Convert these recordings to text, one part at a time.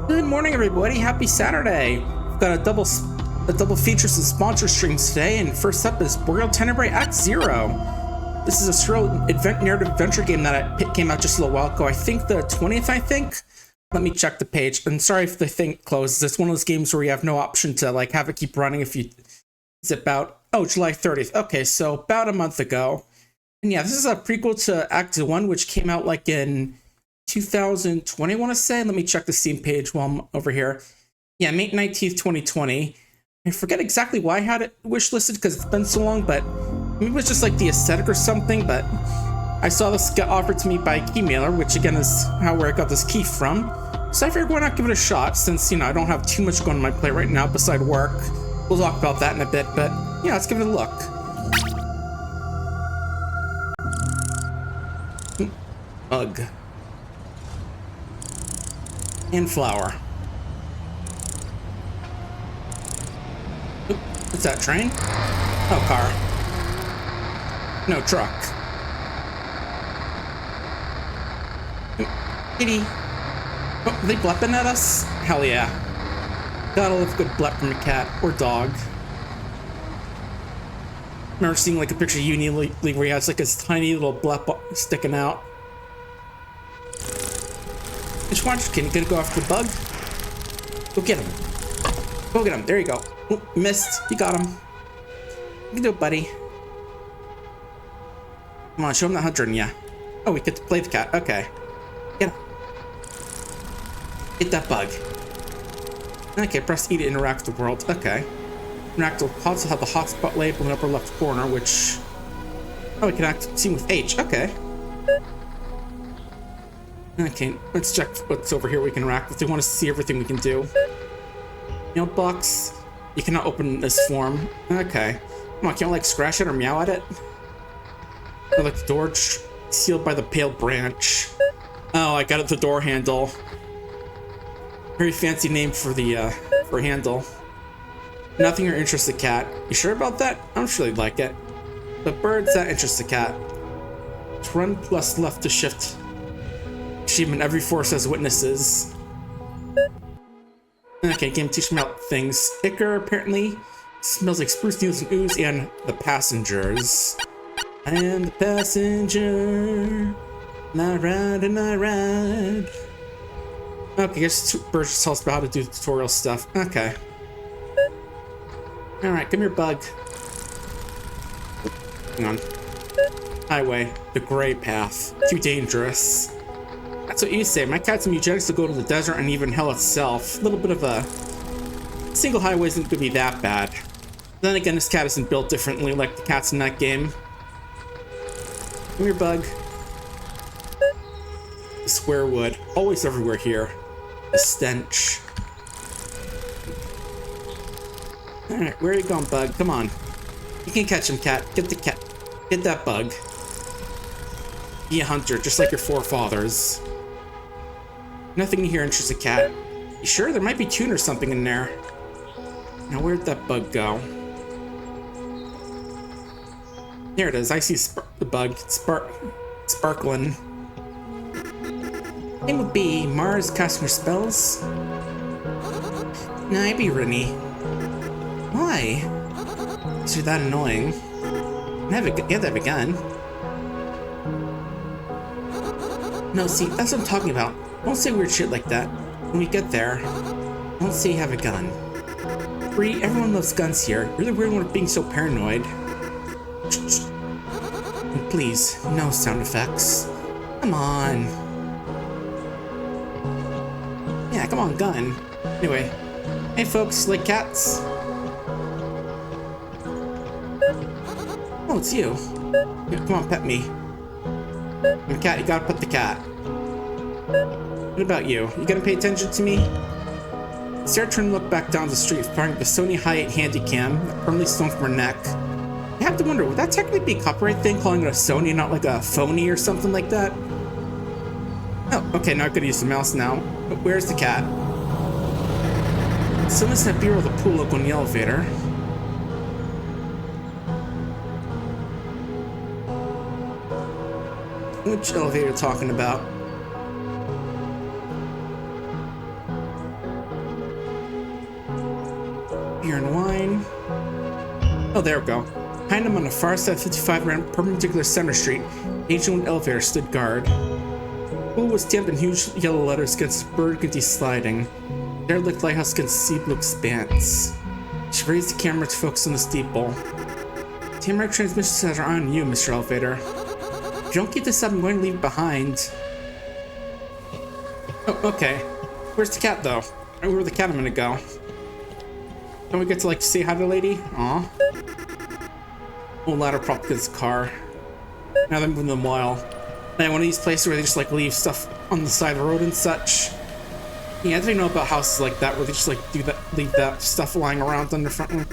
Good morning, everybody. Happy Saturday. We've got a double feature some sponsor streams today, and first up is Boreal Tenebrae Act Zero. This is a surreal narrative adventure game that came out just a little while ago. I think the 20th, I think. Let me check the page. And sorry if the thing closes. It's one of those games where you have no option to like have it keep running if you zip out. Oh, July 30th. Okay, so about a month ago. And yeah, this is a prequel to Act 1, which came out like in 2020, I want to say. Let me check the Steam page while I'm over here. Yeah, May 19th, 2020. I forget exactly why I had it wishlisted because it's been so long, but maybe it was just like the aesthetic or something, but I saw this get offered to me by Keymailer, which again is where I got this key from. So I figured why not give it a shot since, I don't have too much going on my plate right now beside work. We'll talk about that in a bit, but yeah, let's give it a look. Bug. And flower. Oop, what's that, train? Oh, car. No, truck. Oop, kitty. Oh, are they blepping at us? Hell yeah. Gotta love a good blep from a cat or dog. Remember seeing like a picture of Uni League where he has like his tiny little blep sticking out. Just watch, can you go after the bug? Go get him. Go get him. There you go. Oh, missed. You got him. You can do it, buddy. Come on, show him the hunter in ya. Oh, we get to play the cat. Okay. Get him. Get that bug. Okay, press E to interact with the world. Okay. Interact with pods will have the hotspot label in the upper left corner, which... Oh, we can see with H. Okay. Okay, let's check what's over here we can interact with. We want to see everything we can do. Mailbox. You cannot open this form. Okay. Come on, can't like scratch it or meow at it? Or like the door sealed by the pale branch. Oh, I got it, the door handle. Very fancy name for the for handle. Nothing or interest the cat. You sure about that? I don't really like it. But birds that interest the cat. It's run plus left to shift. Achievement, every force has witnesses. Okay, game teach me about things. Icker apparently smells like spruce needles and ooze, and the passengers. I am the passenger. And I ride. Okay, I guess birds just tell us about how to do tutorial stuff. Okay. Alright, come here, bug. Hang on. Highway. The gray path. Too dangerous. That's what you say. My cat's and eugenics to go to the desert and even hell itself. A little bit of a... Single highway isn't going to be that bad. Then again, this cat isn't built differently like the cats in that game. Come here, bug. The square wood. Always everywhere here. The stench. Alright, where are you going, bug? Come on. You can catch him, cat. Get the cat. Get that bug. Be a hunter, just like your forefathers. Nothing here interests a cat. You sure? There might be tune or something in there. Now, where'd that bug go? There it is. I see the bug. Sparkling. Name would be Mars casting her spells. Nah, I'd be Rennie. Why? Is you that annoying? You have to have a gun. No, see, that's what I'm talking about. Don't say weird shit like that. When we get there, don't say you have a gun. Bree, everyone loves guns here. You're the weird one of being so paranoid. And please, no sound effects. Come on. Yeah, come on, gun. Anyway, hey folks, like cats? Oh, it's you. Yeah, come on, pet me. I'm a cat, you gotta pet the cat. What about you? You gonna pay attention to me? Sarah turned and looked back down the street, firing the Sony Hi8 Handycam that permanently stung from her neck. I have to wonder, would that technically be a copyright thing, calling it a Sony, not like a phony or something like that? Oh, okay, now I could use the mouse now. But where's the cat? Someone's in that bureau of the pool look on the elevator. Which elevator are you talking about? beer and wine. Oh, there we go. Behind him on the far side of 55 ran perpendicular Center Street. Ancient elevator stood guard. The pool was stamped in huge yellow letters against burgundy sliding. Derelict lighthouse against sea blue expanse. She raised the camera to focus on the steeple. Tamarack transmissions are on you, Mr. Elevator. If you don't keep this up, I'm going to leave it behind. Oh, okay. Where's the cat, though? Where'd the cat a minute go? Don't we get to, like, say hi to the lady? Aw. Old ladder prop against the car. Now they're moving them a while. And one of these places where they just, like, leave stuff on the side of the road and such. Yeah, I didn't know about houses like that where they just, like, leave that stuff lying around on the front.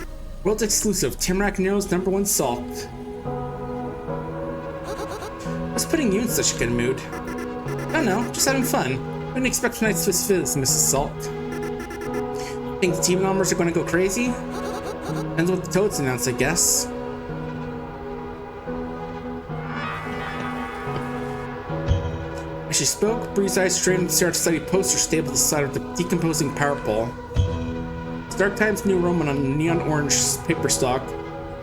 World exclusive, Tamarack Nero's #1 salt. What's putting you in such a good mood? I don't know, just having fun. I didn't expect tonight's Swiss Fizz, Mrs. Salt. Think the team members are going to go crazy? Depends what the Toads announce, I guess. As she spoke, Bree's eyes straightened and stared at a steady poster stapled to the side of the decomposing power pole. Stark Times New Roman on a neon orange paper stock.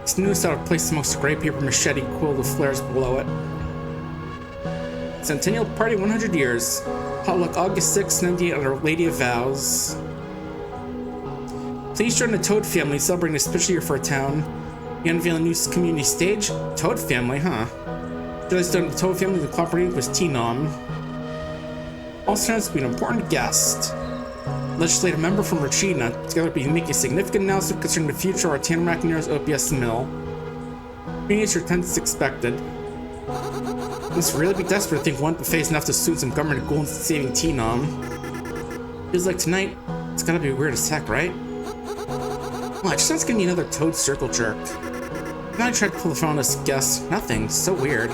Its newest out of place amongst the gray paper machete quill with flares below it. Centennial Party 100 years. Potluck August 6, 98 at Our Lady of Vows. Please join the Toad family celebrating a special year for our town. We unveil a new community stage. Toad family, huh? Joining the Toad family, the cooperative was T-Nom. Also announced to be an important guest. Legislative member from Regina, together be making a significant announcement concerning the future of our Tamarack Nero's OPS mill. Community attendance expected. Must really be desperate to think one buffet is enough to suit some government goal in saving T-Nom. Feels like tonight, it's gotta be weird as heck, right? Oh, it just sounds gonna be another Toad circle jerk. Now I tried to pull the phone on this guest. Nothing, so weird.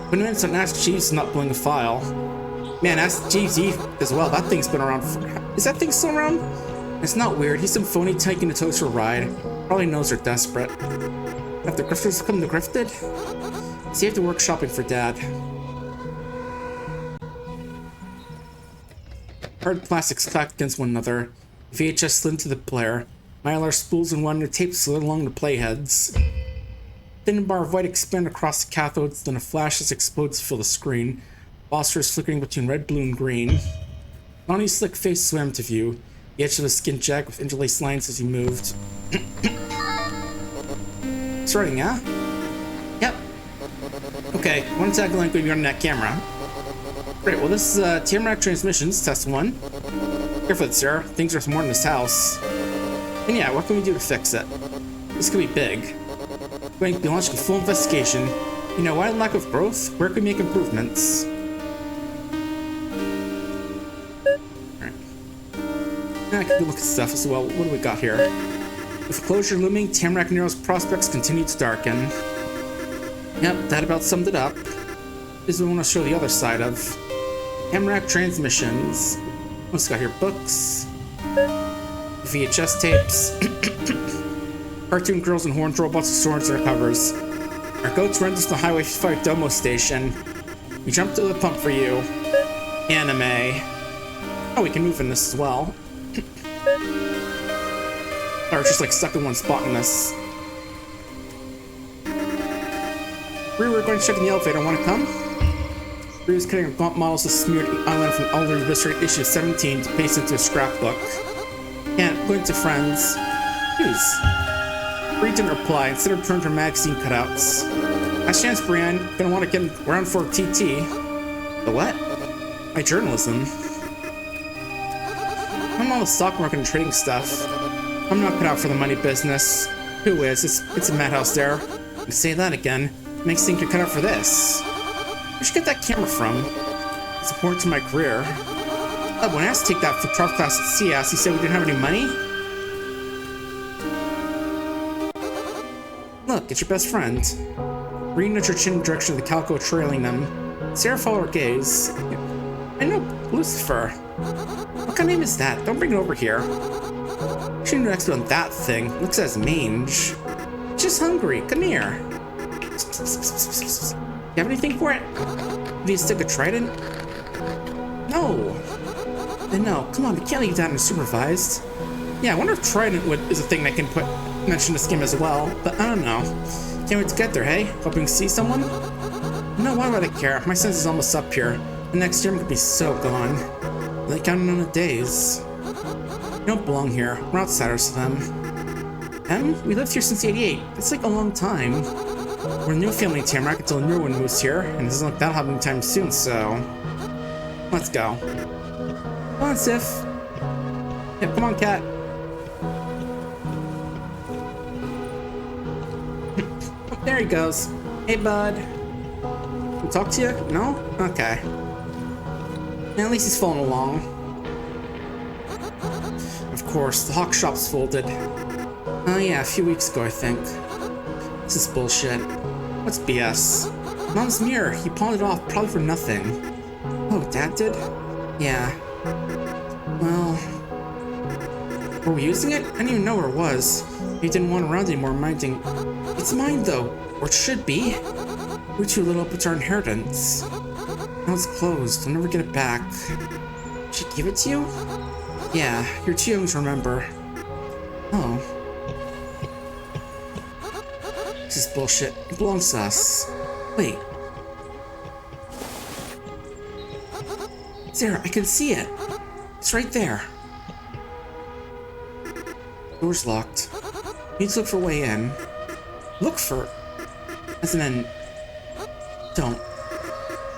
When we went on Ask Jeeves not blowing a file. Man, Ask Jeeves as well, that thing's been around for... Is that thing still around? It's not weird, he's some phony taking the Toads for a ride. Probably knows they're desperate. Have the grifters come to grifted? Save the work shopping for Dad. Hard plastics clacked against one another. VHS slid to the player. Mylar spools and wire tape slid along the playheads. Thin bar of white expanded across the cathodes, then a flash as explodes to fill the screen. Phosphorus flickering between red, blue, and green. Lonnie's slick face swam to view. The edge of his skin jagged with interlaced lines as he moved. Starting, huh? Yep. Okay, one tagline going to be on that camera. Great, well this is Tamarack Transmissions, test 1. Careful, sir. Things are more in this house. And yeah, what can we do to fix it? This could be big. We're going to be launching a full investigation. You know, why lack of growth? Where can we make improvements? Alright. Now I can look at stuff as well. What do we got here? With closure looming, Tamarack Nero's prospects continue to darken. Yep, that about summed it up. This is what I want to show the other side of. Tamarack Transmissions. What's got here? Books. VHS tapes. Cartoon girls and horned robots with swords in their covers. Our goats run to the Highway 55 Domo station. We jump to the pump for you. Anime. Oh, we can move in this as well. Or just like stuck in one spot in this. We were going to check in the elevator. Want to come? We was cutting gaunt models of smeared island from Elder Eviscerate issue 17 to paste into a scrapbook. Can't. Going to friends. Please. Bree didn't reply. Instead turned her magazine cutouts. Last chance, Brienne. Gonna want to get around for TT. The what? My journalism. I'm all the stock market and trading stuff. I'm not cut out for the money business. Who is? It's a madhouse there. You say that again. Makes think you're cut out for this. Where'd you get that camera from? It's important to my career. Oh, when I asked to take that for 12th class at CS, he said we didn't have any money? Look, it's your best friend. Bree nudged her chin in the direction of the calico trailing them. Sarah followed her gaze. I know, Lucifer. What kind of name is that? Don't bring it over here. She knew an expert on that thing. Looks as mange. Just hungry. Come here. You have anything for it? Do you stick a trident? No. No, come on, we can't leave that unsupervised. Yeah, I wonder if Trident is a thing that can mention this game as well, but I don't know. Can't wait to get there, hey? Hoping to see someone? No, why would I care? My sense is almost up here. The next year I'm gonna be so gone. They're counting on the days. You don't belong here. We're outsiders to them. We lived here since '88. It's like a long time. We're a new family in Tamarack until a new one moves here, and it doesn't look that'll happen anytime soon, so... Let's go. Come on, Sif. Yeah, come on, cat. There he goes. Hey, bud. Can I talk to you? No? Okay. At least he's following along. Of course, the hawk shop's folded. Oh yeah, a few weeks ago, I think. This is bullshit. What's BS? Mom's mirror. He pawned it off, probably for nothing. Oh, Dad did? Yeah. Well... Were we using it? I didn't even know where it was. He didn't want it around anymore, minding... It's mine, though. Or it should be. We're too little, but it's our inheritance. Now it's closed. I'll never get it back. Should I give it to you? Yeah, you're too young to remember. Oh. This is bullshit. It belongs to us. Wait. Sarah, I can see it. It's right there. Door's locked. Need to look for a way in. Look for... As in... Don't.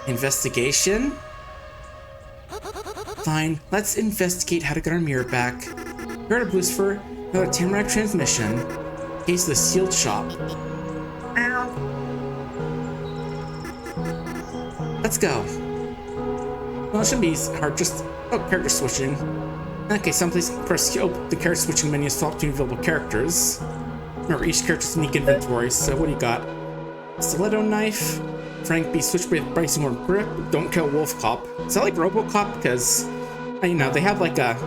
Investigation? Fine, let's investigate how to get our mirror back. Here at Lucifer, another Tamarack transmission. Case of the sealed shop. Let's go. Well, it shouldn't be hard, just... Oh, character switching. Okay, someplace press the character switching menu to swap between available characters. Remember, each character's unique inventory, so what do you got? Stiletto knife. Frank B. Switchblade with Bryson more grip. Don't kill Wolf Cop. Is that like RoboCop? Because, you know, they have like a...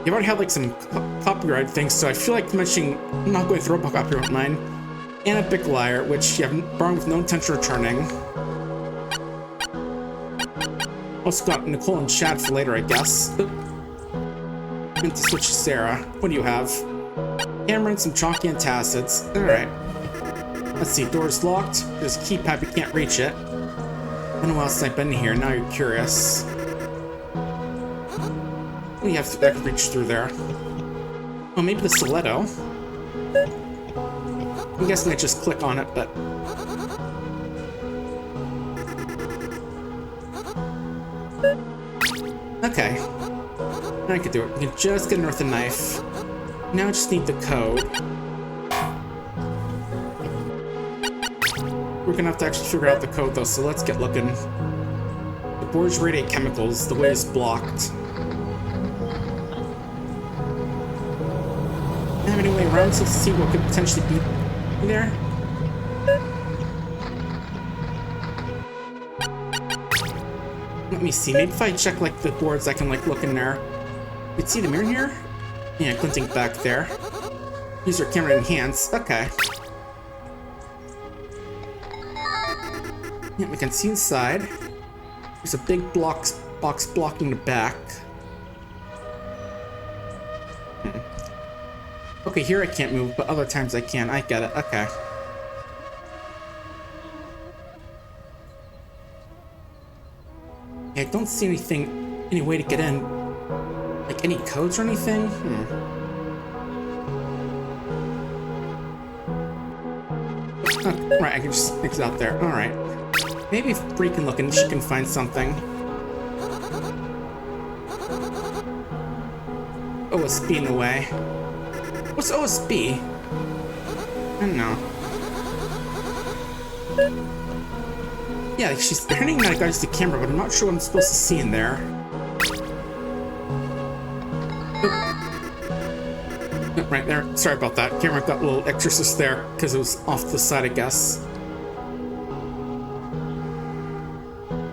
You've already had like some copyright things, so I feel like mentioning... I'm not going through RoboCop here with mine. And a Big Liar, which you have borrowed with no intention of returning. Also got Nicole and Chad for later, I guess. Meant to switch to Sarah. What do you have? Hammer and some chalky antacids. Alright. Let's see, door's locked. There's a keypad, we can't reach it. I don't know what else I've been here, now you're curious. What do you have that can reach through there? Oh, maybe the stiletto. I'm guessing I just click on it, but... Okay. Now I can do it. We can just get Earth a knife. Now I just need the code. We're gonna have to actually figure out the code though, so let's get looking. The board's radiate chemicals, the way is blocked. I don't have any way around, so let's see what could potentially be there. Let me see, maybe if I check like the boards I can like look in there. You can see the mirror here? Yeah, glinting back there. Use your camera to enhance. Okay. Yeah, we can see inside. There's a big box blocking the back. Okay, here I can't move, but other times I can. I get it. Okay. Yeah, I don't see any way to get in. Like any codes or anything? Oh, right, I can just exit out there. Alright. Maybe if Bree can look and she can find something. OSB in the way. What's OSB? I don't know. Yeah, like she's turning that guys to the camera, but I'm not sure what I'm supposed to see in there. Oh, right there. Sorry about that. Camera got a little exorcist there because it was off to the side, I guess.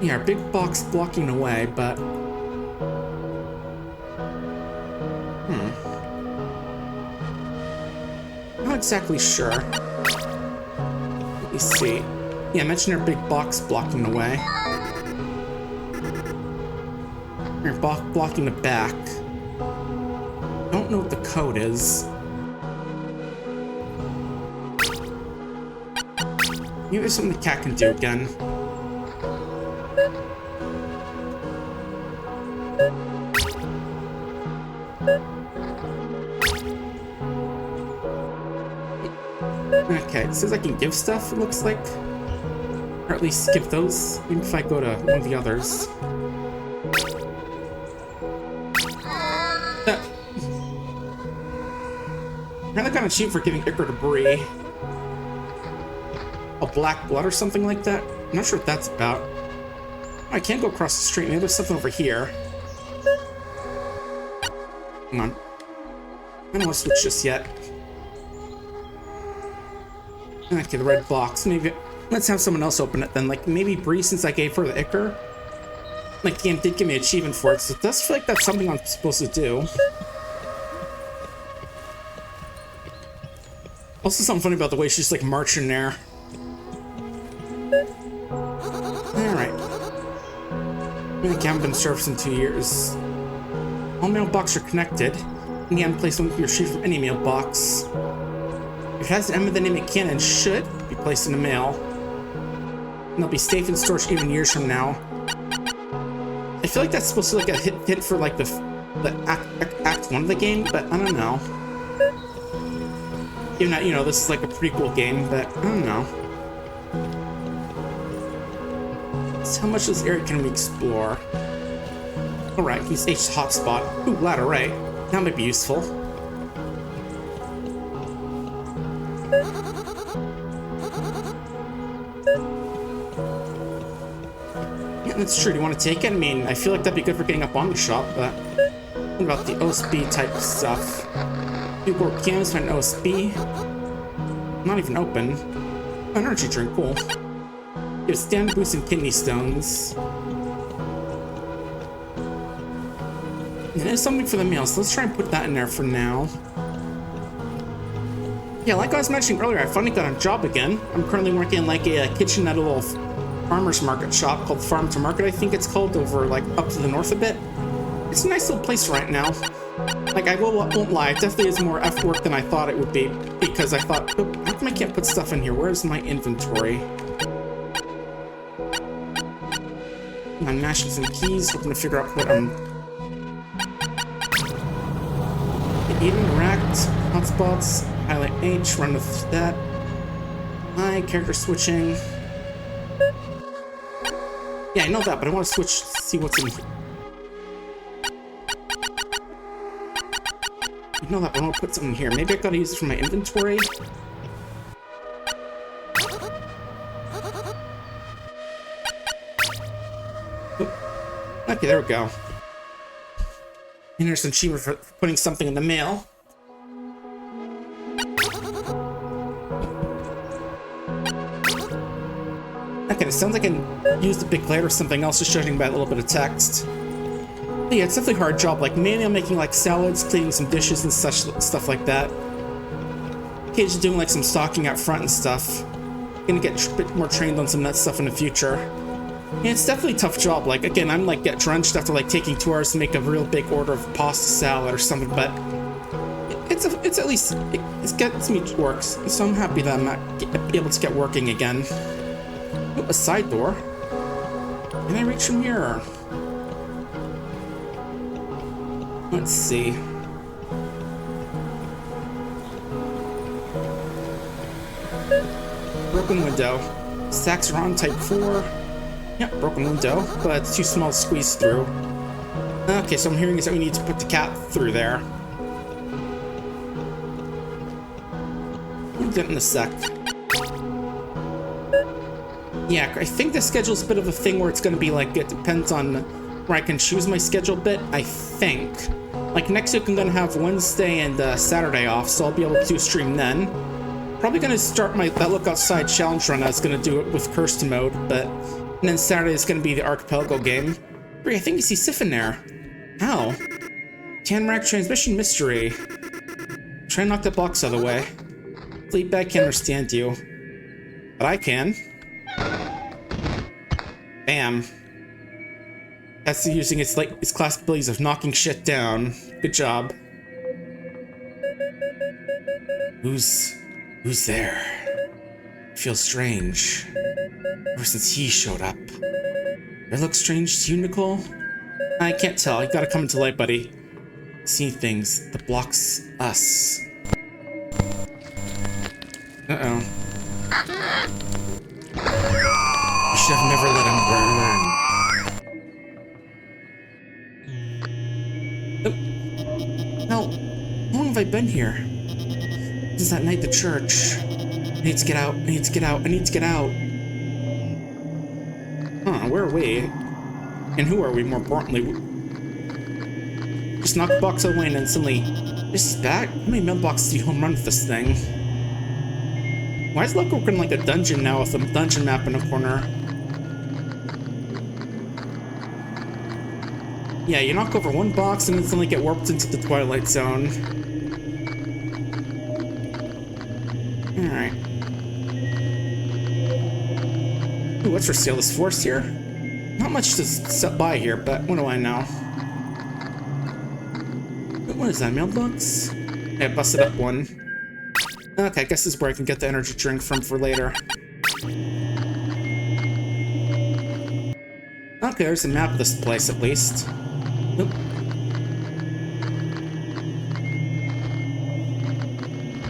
Yeah, big box blocking away, but... Not exactly sure. Let me see. Yeah, mention our big box blocking the way. You're blocking the back. don't know what the code is. Maybe there's something the cat can do again. Okay, it says I can give stuff, it looks like. Or at least give those. Maybe if I go to one of the others. Apparently got a cheat for giving Icar debris. A black blood or something like that? I'm not sure what that's about. I can't go across the street. Maybe there's something over here. Hang on. I don't want to switch just yet. Okay, the red box. Maybe let's have someone else open it then. Like maybe Bree, since I gave her the Icar. Like the game did give me an achievement for it, so it does feel like that's something I'm supposed to do. Also, something funny about the way she's like marching there. Alright. I haven't been serviced in 2 years. All mailboxes are connected. And you can place one your sheet from any mailbox. If it has an M with the name of Cannon, should be placed in the mail. And they'll be safe in storage even years from now. I feel like that's supposed to like a hit for like the act 1 of the game, but I don't know. Even that, you know, this is like a prequel game, but I don't know. So how much of this area can we explore? Alright, use H hotspot. Ooh, ladder, right. That might be useful. Yeah, that's true. Do you want to take it? I mean, I feel like that'd be good for getting up on the shop, but what about the OSB type stuff? You go cams find an OSB. Not even open. Energy drink, cool. You have stand boost and kidney stones. And there's something for the meal, so let's try and put that in there for now. Yeah, like I was mentioning earlier, I finally got a job again. I'm currently working in like a kitchen at a little farmer's market shop called Farm to Market, I think it's called, over like up to the north a bit. It's a nice little place right now. Like, I won't lie, it definitely is more F work than I thought it would be, because I thought, oh, how come I can't put stuff in here? Where's my inventory? I'm mashing some keys, hoping to figure out what I'm... Eating racked, hotspots, highlight H, run with that. My character switching. Yeah, I know that, but I want to switch to see what's in here. I know that, but I want to put something here. Maybe I gotta use it for my inventory. Oop. Okay, there we go. And there's an achievement for putting something in the mail. Okay, it sounds like I can use the big light or something else, just judging by a little bit of text. But yeah, it's definitely a hard job. Like, mainly I'm making like salads, cleaning some dishes and such stuff like that. Occasionally doing like some stocking out front and stuff. Gonna get a bit more trained on some of that stuff in the future. Yeah, it's definitely a tough job. Like, again, I'm like get drenched after like taking 2 hours to make a real big order of pasta salad or something, but it's at least it gets me works. So I'm happy that I'm able to get working again. Ooh, a side door. Can I reach from here? Let's see. Broken window. Stacks are on type 4. Yeah, broken window, but it's too small to squeeze through. Okay, so I'm hearing is that we need to put the cat through there. We'll get in a sec. Yeah, I think the schedule's a bit of a thing where it's going to be like, it depends on where I can choose my schedule a bit, I think. Like next week I'm going to have Wednesday and Saturday off, so I'll be able to do a stream then. Probably going to start that Look Outside challenge run. I was going to do it with Cursed mode, but... And then Saturday is going to be the Archipelago game. I think you see Sif in there. How? Tanrack transmission mystery. Try and knock that box out of the way. Fleabag can't understand you. But I can. Bam. That's using its classic abilities of knocking shit down. Good job. Who's there? It feels strange. Ever since he showed up. It looks strange to you, Nicole? I can't tell. You gotta come into light, buddy. See things that blocks us. Uh-oh. You should have never let him burn. How long have I been here? Since that night at the church. I need to get out. I need to get out. I need to get out. Huh, where are we? And who are we, more importantly? Just knock the box away and instantly. This is back? How many mailboxes do you home run with this thing? Why is it looking like a dungeon now with a dungeon map in a corner? Yeah, you knock over one box and instantly get warped into the Twilight Zone. Alright. Ooh, what's for sale? This forest here? Not much to set by here, but what do I know? What is that, mailbox? Yeah, I busted up one. Okay, I guess this is where I can get the energy drink from for later. Okay, there's a map of this place at least. Nope.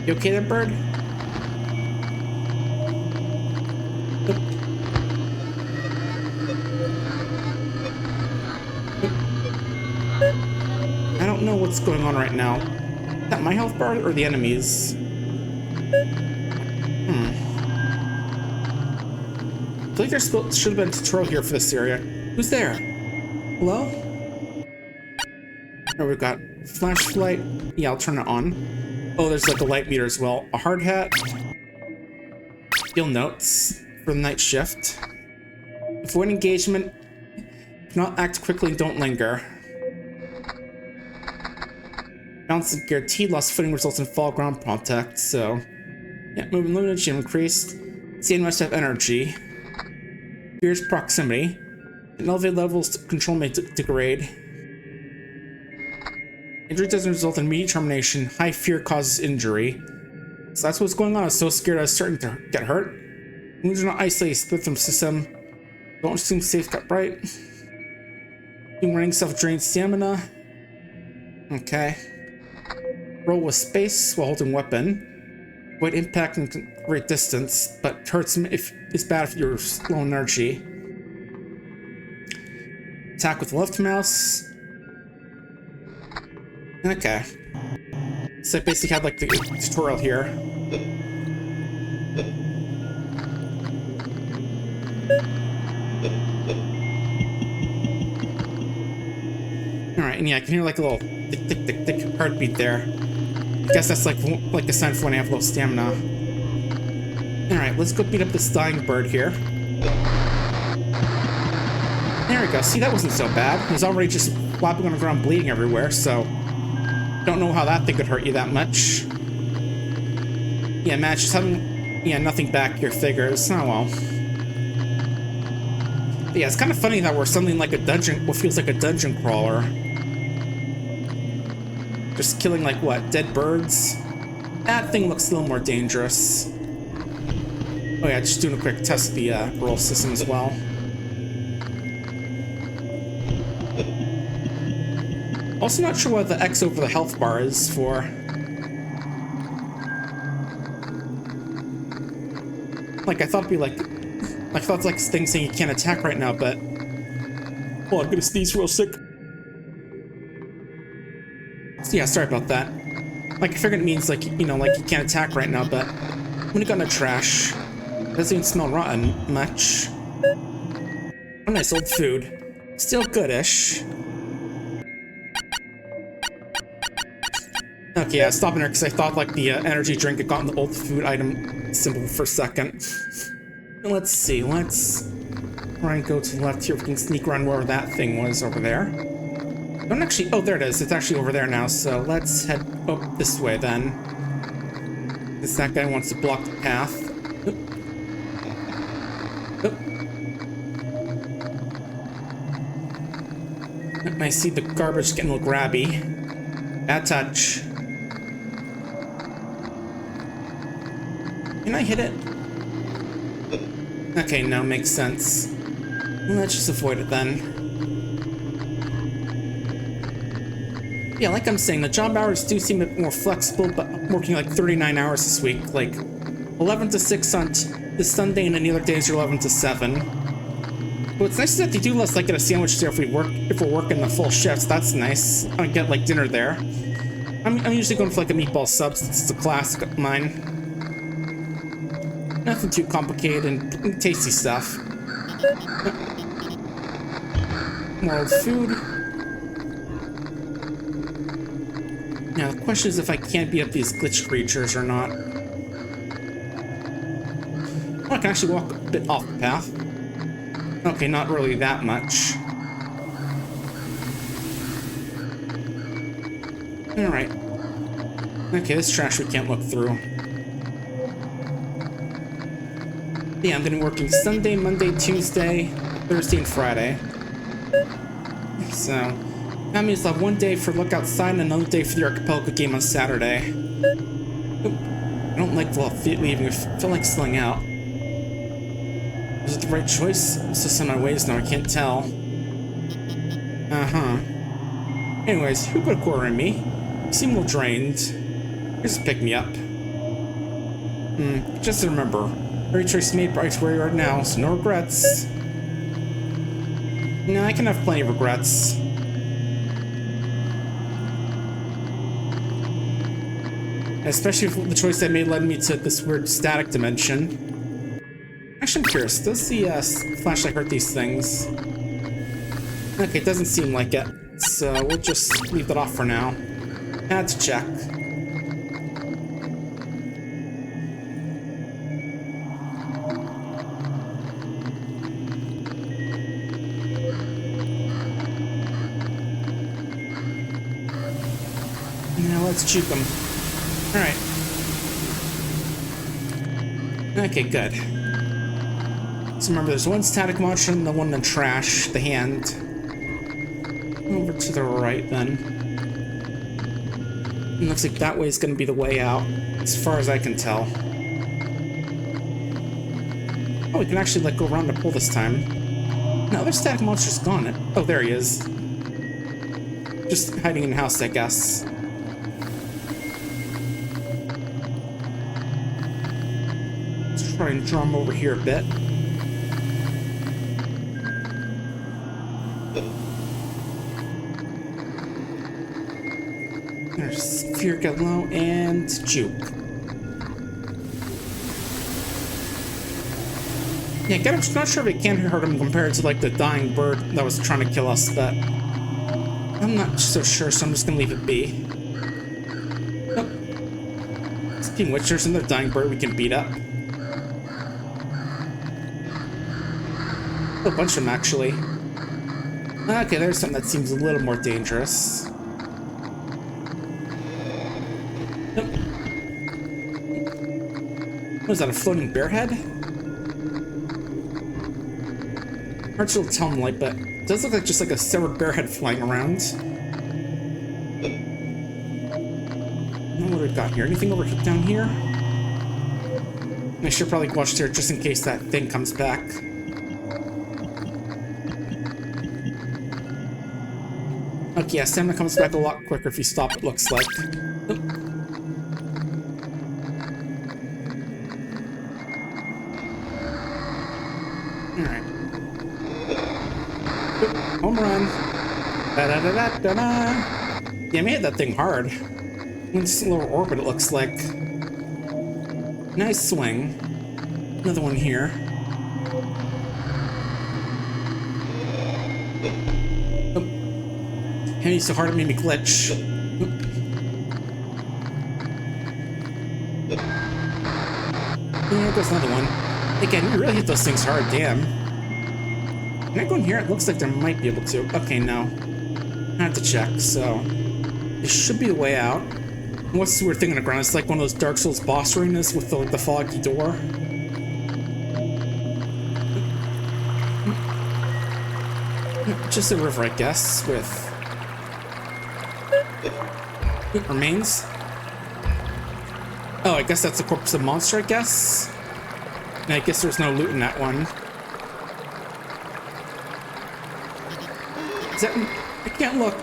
You okay there, bird? Nope. I don't know what's going on right now. Is that my health bar or the enemies? I feel like there should have been a tutorial here for this area. Who's there? Hello? Oh, we've got flashlight. Yeah, I'll turn it on. Oh, there's like a light meter as well. A hard hat. Skill notes for the night shift. Avoid engagement. If not, act quickly and don't linger. Balance and guaranteed lost footing results in fall ground contact, so... Yeah, movement limited, increased. Sand must have energy. Fierce proximity. At elevated levels, control may degrade. Injury doesn't result in immediate termination. High fear causes injury. So that's what's going on. I was so scared I was starting to get hurt. Wounds are not isolated spectrum system. Don't seem safe, got right. Running self-drained stamina. Okay. Roll with space while holding weapon. Avoid impact and great distance, but hurts if it's bad if you're low energy. Attack with left mouse. Okay. So I basically had like the tutorial here. Alright, and yeah, I can hear like a little tick tick tick tick heartbeat there. I guess that's like a sign for when I have low stamina. Alright, let's go beat up this dying bird here. There we go. See, that wasn't so bad. He was already just flopping on the ground bleeding everywhere, so... Don't know how that thing could hurt you that much. Yeah, Matt, just having... Yeah, nothing back here figures. Oh, well. But yeah, it's kind of funny that we're something like a dungeon... What feels like a dungeon crawler. Just killing, like, what? Dead birds? That thing looks a little more dangerous. Oh yeah, just doing a quick test of the roll system as well. Also not sure what the X over the health bar is for. Like, I thought it'd be like... I thought it's like this thing saying you can't attack right now, but... Oh, I'm gonna sneeze real sick. So yeah, sorry about that. Like, I figured it means, like, you know, like you can't attack right now, but... I'm gonna go in the trash. Doesn't even smell rotten much. Oh, nice old food. Still goodish. Okay, yeah, stopping there because I thought like the energy drink had gotten the old food item symbol for a second. Let's see, let's try and go to the left here. We can sneak around wherever that thing was over there. Don't actually, oh, there it is. It's actually over there now, so let's head up this way then. Because that guy wants to block the path. I see the garbage getting a little grabby. Bad touch. Can I hit it? Okay, no, makes sense. Let's just avoid it then. Yeah, like I'm saying, the job hours do seem a bit more flexible, but I'm working like 39 hours this week, like 11 to 6 on this Sunday, and then the other days are 11 to 7. But what's nice is that they do let us like get a sandwich there if we're working the full shifts. That's nice. I get like dinner there. I'm usually going for like a meatball sub since it's a classic of mine. Nothing too complicated and tasty stuff. More old food. Now the question is if I can't beat up these glitch creatures or not. Oh, I can actually walk a bit off the path. Okay, not really that much. Alright. Okay, this trash we can't look through. Yeah, I'm gonna be working Sunday, Monday, Tuesday, Thursday, and Friday. So, that means I'll have one day for look outside and another day for the archipelago game on Saturday. Oop. I don't like leaving. I feel like selling out. Was it the right choice? I'm so on my ways now, I can't tell. Uh-huh. Anyways, who put a quarter in me? You seem a little drained. Here's a pick-me-up. Just to remember, every choice made brights where you are now, so no regrets. No, I can have plenty of regrets. Especially if the choice I made led me to this weird static dimension. Actually, I'm curious, does the flashlight hurt these things? Okay, it doesn't seem like it, so we'll just leave that off for now. Had to check. Now let's juke them. Alright. Okay, good. So remember, there's one static monster and the one in the trash, the hand. Over to the right, then. It looks like that way is going to be the way out, as far as I can tell. Oh, we can actually, like, go around the pole this time. No, their static monster's gone. Oh, there he is. Just hiding in the house, I guess. Let's try and draw him over here a bit. There's Fear, Get Low, and Juke. Yeah, I'm not sure if it can hurt him compared to like the dying bird that was trying to kill us, but I'm not so sure, so I'm just gonna leave it be. Nope. Speaking of which, there's another dying bird we can beat up. A bunch of them, actually. Okay, there's something that seems a little more dangerous. Nope. What is that, a floating bear head? Hard to tell in light, but it does look like just like a severed bear head flying around. What do we got here? Anything over down here? I should probably watch there just in case that thing comes back. Okay, yeah, stamina comes back a lot quicker if you stop, it looks like. Oop. Alright. Home run. Da-da-da-da-da-da. Yeah, I made that thing hard. It's a lower orbit, it looks like. Nice swing. Another one here. Oh. Hit me so hard it made me glitch. Oh. There goes another one. Again, you really hit those things hard, damn. Can I go in here? It looks like there might be able to. Okay, no. I have to check, so... This should be the way out. What's this weird thing on the ground? It's like one of those Dark Souls boss arenas with the foggy door. Just a river, I guess, with... It remains. Oh, I guess that's the corpse of the monster, I guess? And I guess there's no loot in that one. Is that... I can't look.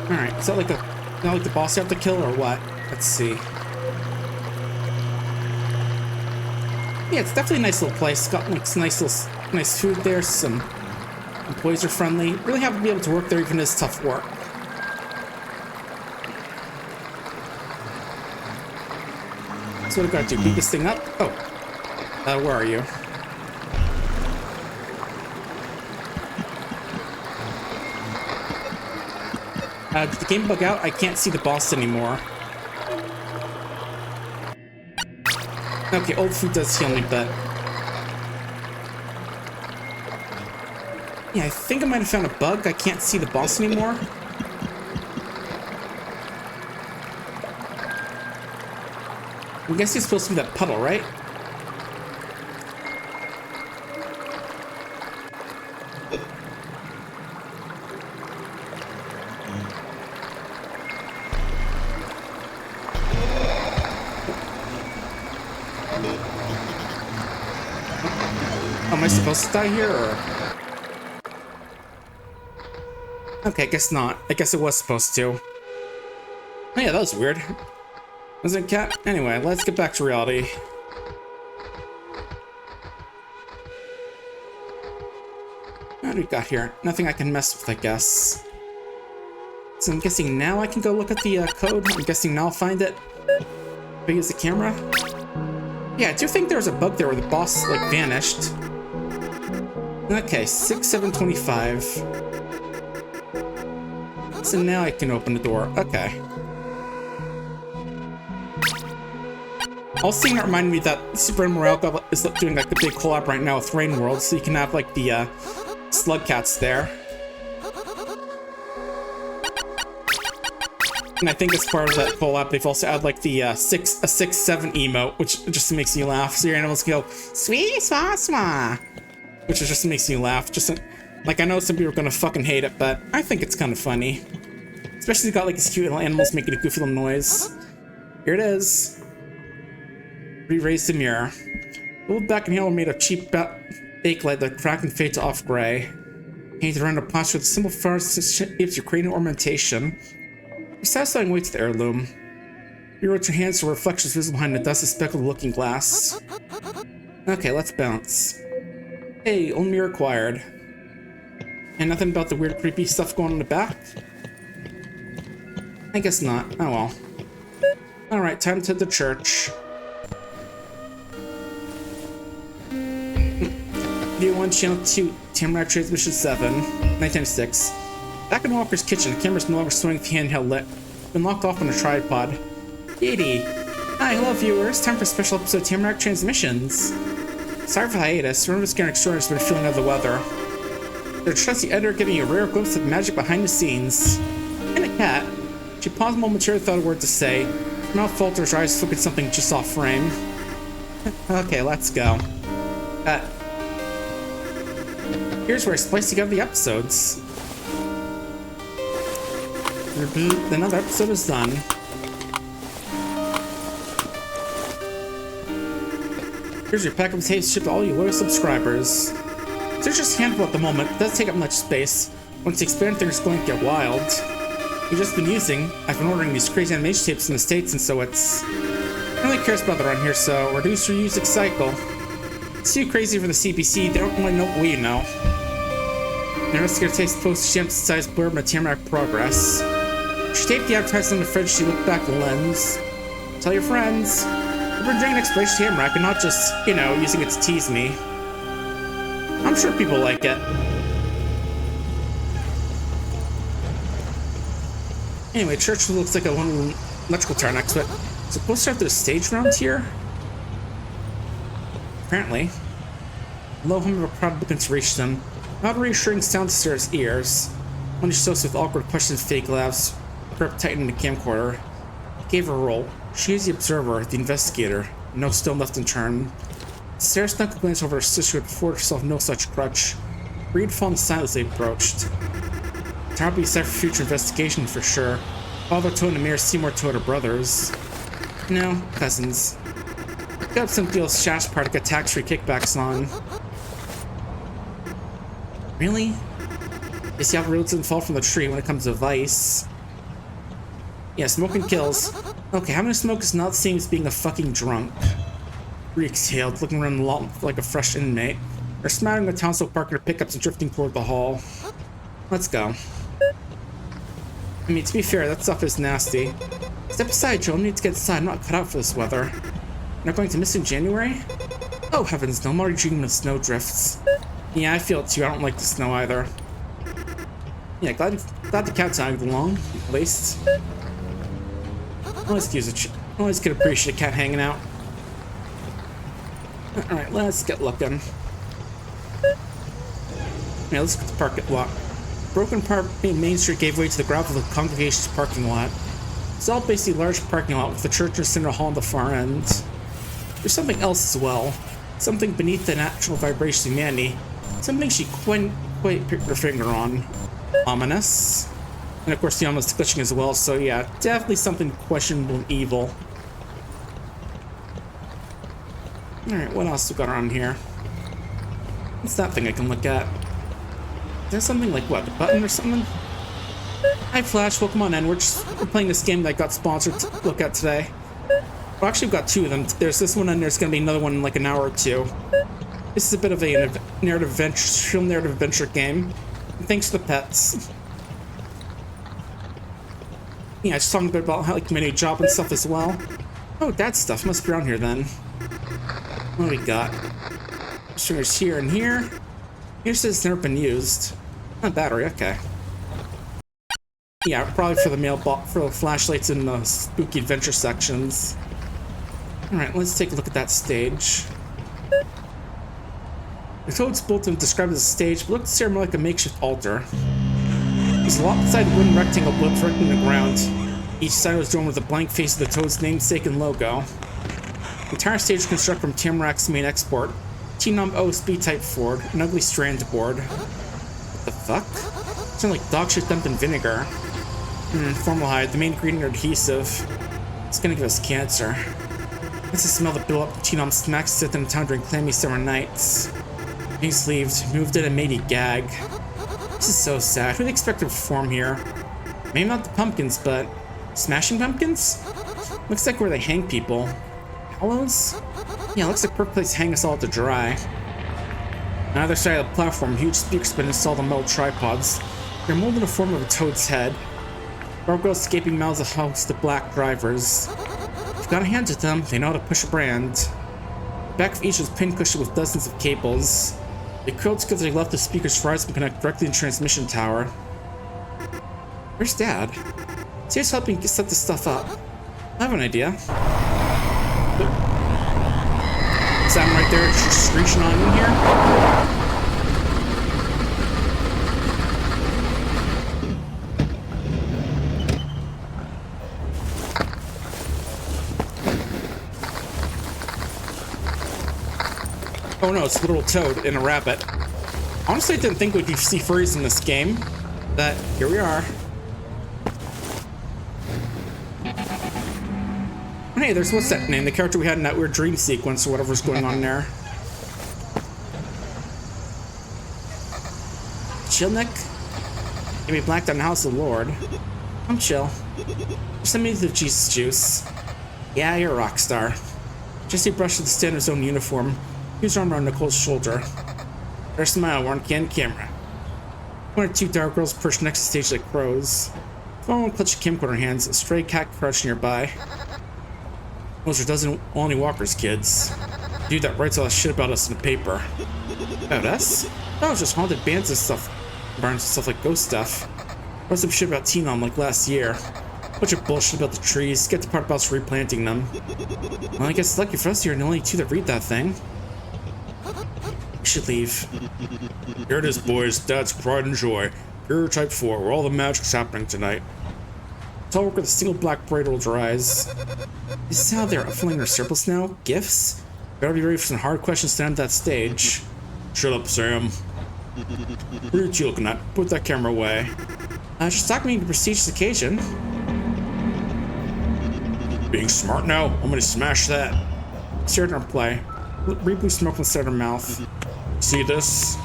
Alright, is that like the boss you have to kill or what? Let's see. Yeah, it's definitely a nice little place. It's got like some nice food there. Some employees are friendly. Really happy to be able to work there even as tough work. So what do I gotta do? Beat this thing up? Oh. Where are you? Did the game bug out? I can't see the boss anymore. Okay, old food does heal me, but... Yeah, I think I might have found a bug. I can't see the boss anymore. I guess he's supposed to be that puddle, right? Am I supposed to die here, or...? Okay, I guess not. I guess it was supposed to. Oh yeah, that was weird. Was it a cat? Anyway, let's get back to reality. What do we got here? Nothing I can mess with, I guess. So I'm guessing now I can go look at the code. I'm guessing now I'll find it. If I use the camera. Yeah, I do think there was a bug there where the boss, like, vanished. Okay, 6725. So now I can open the door. Okay. Also, that reminded me that Super Boreal is doing like the big collab right now with Rain World, so you can have like the slug cats there. And I think as part of that collab, they've also added like the 6-7 emote, which just makes you laugh. So your animals go swee swa swa, which just makes you laugh. Just like, I know some people are gonna fucking hate it, but I think it's kind of funny. Especially if you got like these cute little animals making a goofy little noise. Here it is. Re-raise the mirror. The old back and handle made of cheap bakelite that crack and fade to off gray. Painted around a posture with simple flowers shapes your cranial ornamentation. A satisfying weight to the heirloom. You rotate your hands to reflections visible behind the dusty speckled looking glass. Okay, let's bounce. Hey, old mirror acquired. And nothing about the weird creepy stuff going on in the back? I guess not. Oh well. Alright, time to the church. Video 1, Channel 2, Tamarack Transmission 7, 1996. Back in Walker's kitchen, the camera's no longer swinging with the handheld lit. Been locked off on a tripod. Katie! Hi, hello viewers. Time for a special episode of Tamarack Transmissions. Sorry for the hiatus. Remember scaring extraordinary has been feeling under the weather. Their trusty editor giving you a rare glimpse of the magic behind the scenes. And a cat. She paused momentarily without a word to say. Her mouth falters, her eyes flick at something just off frame. Okay, let's go. Here's where I splice together the episodes. Another episode is done. Here's your pack of tapes shipped to all you loyal subscribers. So there's just a handful at the moment. It doesn't take up much space. Once you expand, things are going to get wild. I've been ordering these crazy animation tapes in the States, and so it's... No one really cares about that around here, so reduce your music cycle. It's too crazy for the CBC, they don't really know what we know. They're just gonna taste post-sham-sized blurb of Tamarack progress. She taped the advertisement on the fridge, she looked back the lens. Tell your friends. We're doing an exploration of Tamarack and not just, you know, using it to tease me. I'm sure people like it. Anyway, church looks like a one electrical tower next to it. Supposed to have those stage rounds here? Apparently. Low hum of a crowd looking to reach them. Not a reassuring sound to Sarah's ears. When she associated with awkward questions, fake laughs, grip tightened the camcorder. Gave her a roll. She is the observer, the investigator. No stone left unturned. Sarah snuck a glance over her sister who had afforded herself no such crutch. Reed found silence they approached. Time to be set for future investigation for sure. Father Toad and Mayor Seymour Toad are brothers. No, cousins. Got some deals Shash part to get tax-free kickbacks on. Really? Guess the roots didn't fall from the tree when it comes to vice. Yeah, smoking kills. Okay, how many smoke is not the same as being a fucking drunk? Reed exhaled, looking around the lot like a fresh inmate. They're smattering the townsville park in their pickups and drifting toward the hall. Let's go. I mean, to be fair, that stuff is nasty. Step aside, Joe. I need to get inside. I'm not cut out for this weather. Not going to miss in January? Oh, heavens, no. I'm already dreaming of snow drifts. Yeah, I feel it too. I don't like the snow either. Yeah, glad the cat tagged along, at least. Always could appreciate a cat hanging out. Alright, let's get looking. Yeah, let's get the parking lot. Broken part Main Street gave way to the gravel of the congregation's parking lot. It's all basically a large parking lot with the church and center hall on the far end. There's something else as well. Something beneath the natural vibration of humanity. Something she quite picked her finger on. Ominous. And of course the ominous glitching as well, so yeah, definitely something questionable and evil. Alright, what else we got around here? What's that thing I can look at? Is there something like, what, a button or something? Hi Flash, welcome on in. We're playing this game that got sponsored to look at today. Well, actually we've got two of them. There's this one and there's going to be another one in like an hour or two. This is a bit of a narrative adventure game. And thanks to the pets. Yeah, just talking a bit about how like community job and stuff as well. Oh, that stuff must be around here then. What do we got? Stringers here and here. Here says it's never been used. Oh, battery, okay. Yeah, probably for the for the flashlights in the spooky adventure sections. Alright, let's take a look at that stage. The Toad's Bulletin described as a stage, but looked to Sarah more like a makeshift altar. There's a lopsided wooden rectangle built directly in the ground. Each side was drawn with a blank face of the Toad's namesake and logo. The entire stage was constructed from Tamarack's main export, T-Nom OSB type Ford, an ugly strand board. What the fuck? It sounded like dog shit dumped in vinegar. Formaldehyde, the main ingredient or adhesive. It's gonna give us cancer. That's the smell that built up T-Nom smacks sit in town during clammy summer nights. He sleeved, moved it, and made me gag. This is so sad. Who'd expect to perform here? Maybe not the pumpkins, but Smashing Pumpkins? Looks like where they hang people. Gallows? Yeah, looks like perfect place to hang us all to dry. On either side of the platform, huge speakers have been installed on metal tripods. They're molded in the form of a toad's head. Gargoyle escaping mouths of house to black drivers. If you've got a hand at them, they know how to push a brand. The back of each was pin-cushioned with dozens of cables. They curled together they left the speakers fries and connect directly to the transmission tower. Where's Dad? He's helping set this stuff up. I have an idea. Sound right there, just screeching on in here. Oh no, it's a little toad and a rabbit. Honestly, I didn't think we'd see furries in this game, but here we are. Hey, there's what's that name? The character we had in that weird dream sequence or whatever's going on there. Chill, Nick. Give me blacked out in the house of the Lord. I'm chill. Send me the Jesus juice. Yeah, you're a rock star. Jesse brushed with the standard zone uniform. He was arm around Nicole's shoulder. Her smile warned canned camera. One or two dark girls perched next to the stage like crows. One clutched a camcorder in her hands, a stray cat crouched nearby. Those are dozen Olney Walker's kids. Dude that writes all that shit about us in the paper. About us? That was just haunted bands and stuff. Barns and stuff like ghost stuff. Wrote some shit about T-Nom like last year. Bunch of bullshit about the trees. Get the part about us replanting them. Well, I guess it's lucky for us you're the only two that read that thing. We should leave. Here it is, boys. Dad's pride and joy. Pure Type 4, where all the magic's happening tonight. Tall worker with a single black braid rolled her eyes. Is this how they're filling their surplus now? Gifts? Better be ready for some hard questions to end that stage. Shut up, Sam. What are you looking at? Put that camera away. Just talking to a prestigious occasion. Being smart now? I'm gonna smash that. Stared at her play. Briefly smoke from the side of her mouth. See this?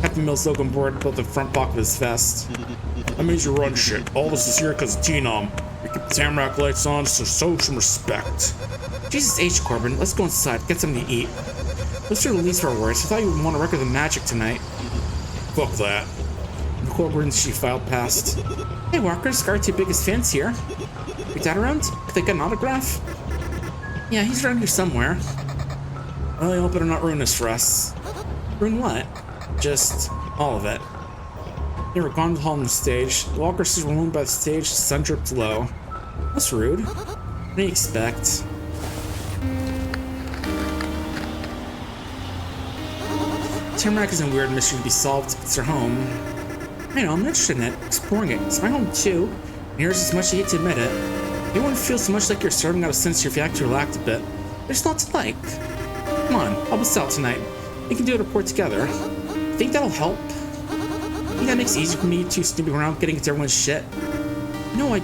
Captain Mills logo board built the front pocket of his vest. That means you run shit. All this is here because of T-Nom. You keep the Tamarack lights on, so show some respect. Jesus H. Corbin, let's go inside, get something to eat. Let's do the least of our worries. I thought you would want to record the magic tonight. Fuck that. Nicole Gordon, she filed past. Hey Walker, Scar, two biggest fans here. Your dad around? Could they get an autograph? Yeah, he's around here somewhere. Well, I hope it'll not ruin this for us. Ruin what? Just all of it. They were gone to the hall on the stage. The Walkers were alone by the stage, the sun dripped low. That's rude. What do you expect? Tamarack isn't a weird mystery to be solved. It's their home. I know, I'm interested in it, exploring it. It's my home too. And yours as much as you hate to admit it. You wouldn't feel so much like you're starving out of sense if you act to relax a bit. There's lots to like. Come on, help us out tonight. We can do a report together. Think that'll help? Think that makes it easier for me to snooping around getting into everyone's shit? No, I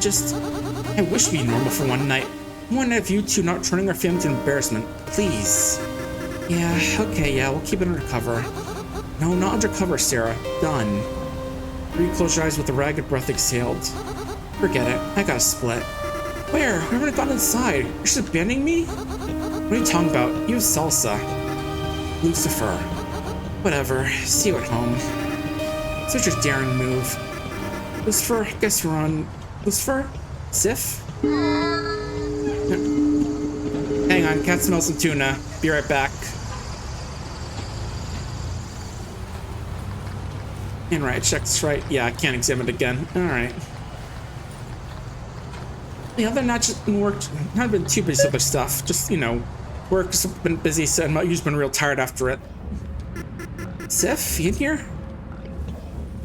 wish we'd be normal for one night. One night of you two not turning our family to embarrassment. Please. Yeah, okay, yeah, we'll keep it undercover. No, not undercover, Sarah. Done. You close your eyes with a ragged breath exhaled. Forget it. I got a split. Where? I haven't gotten inside. You're just abandoning me? What are you talking about? You have salsa. Lucifer. Whatever. See you at home. Such a daring move. Lucifer, I guess you're on... Lucifer? Sif? Hang on, cat smells some tuna. Be right back. And right, check this right. Yeah, I can't examine it again. Alright. Yeah, they're not just been worked, not been too busy with other stuff. Just, you know, work's been busy, so you've been real tired after it. Sif, you in here?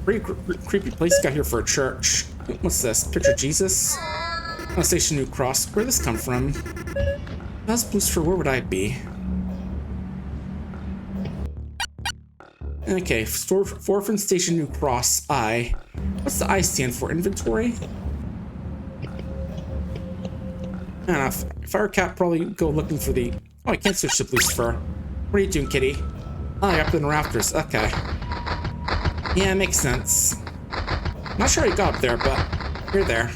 Pretty creepy place you got here for a church. What's this? Picture of Jesus? Oh, Station New Cross. Where'd this come from? If I was Lucifer, where would I be? Okay, Forfin Station New Cross, I. What's the I stand for? Inventory? I don't know, if I were a cat, probably go looking for the... Oh, I can't switch to Lucifer. What are you doing, kitty? Oh, I got up in the rafters. Okay. Yeah, makes sense. Not sure how you got up there, but you're there.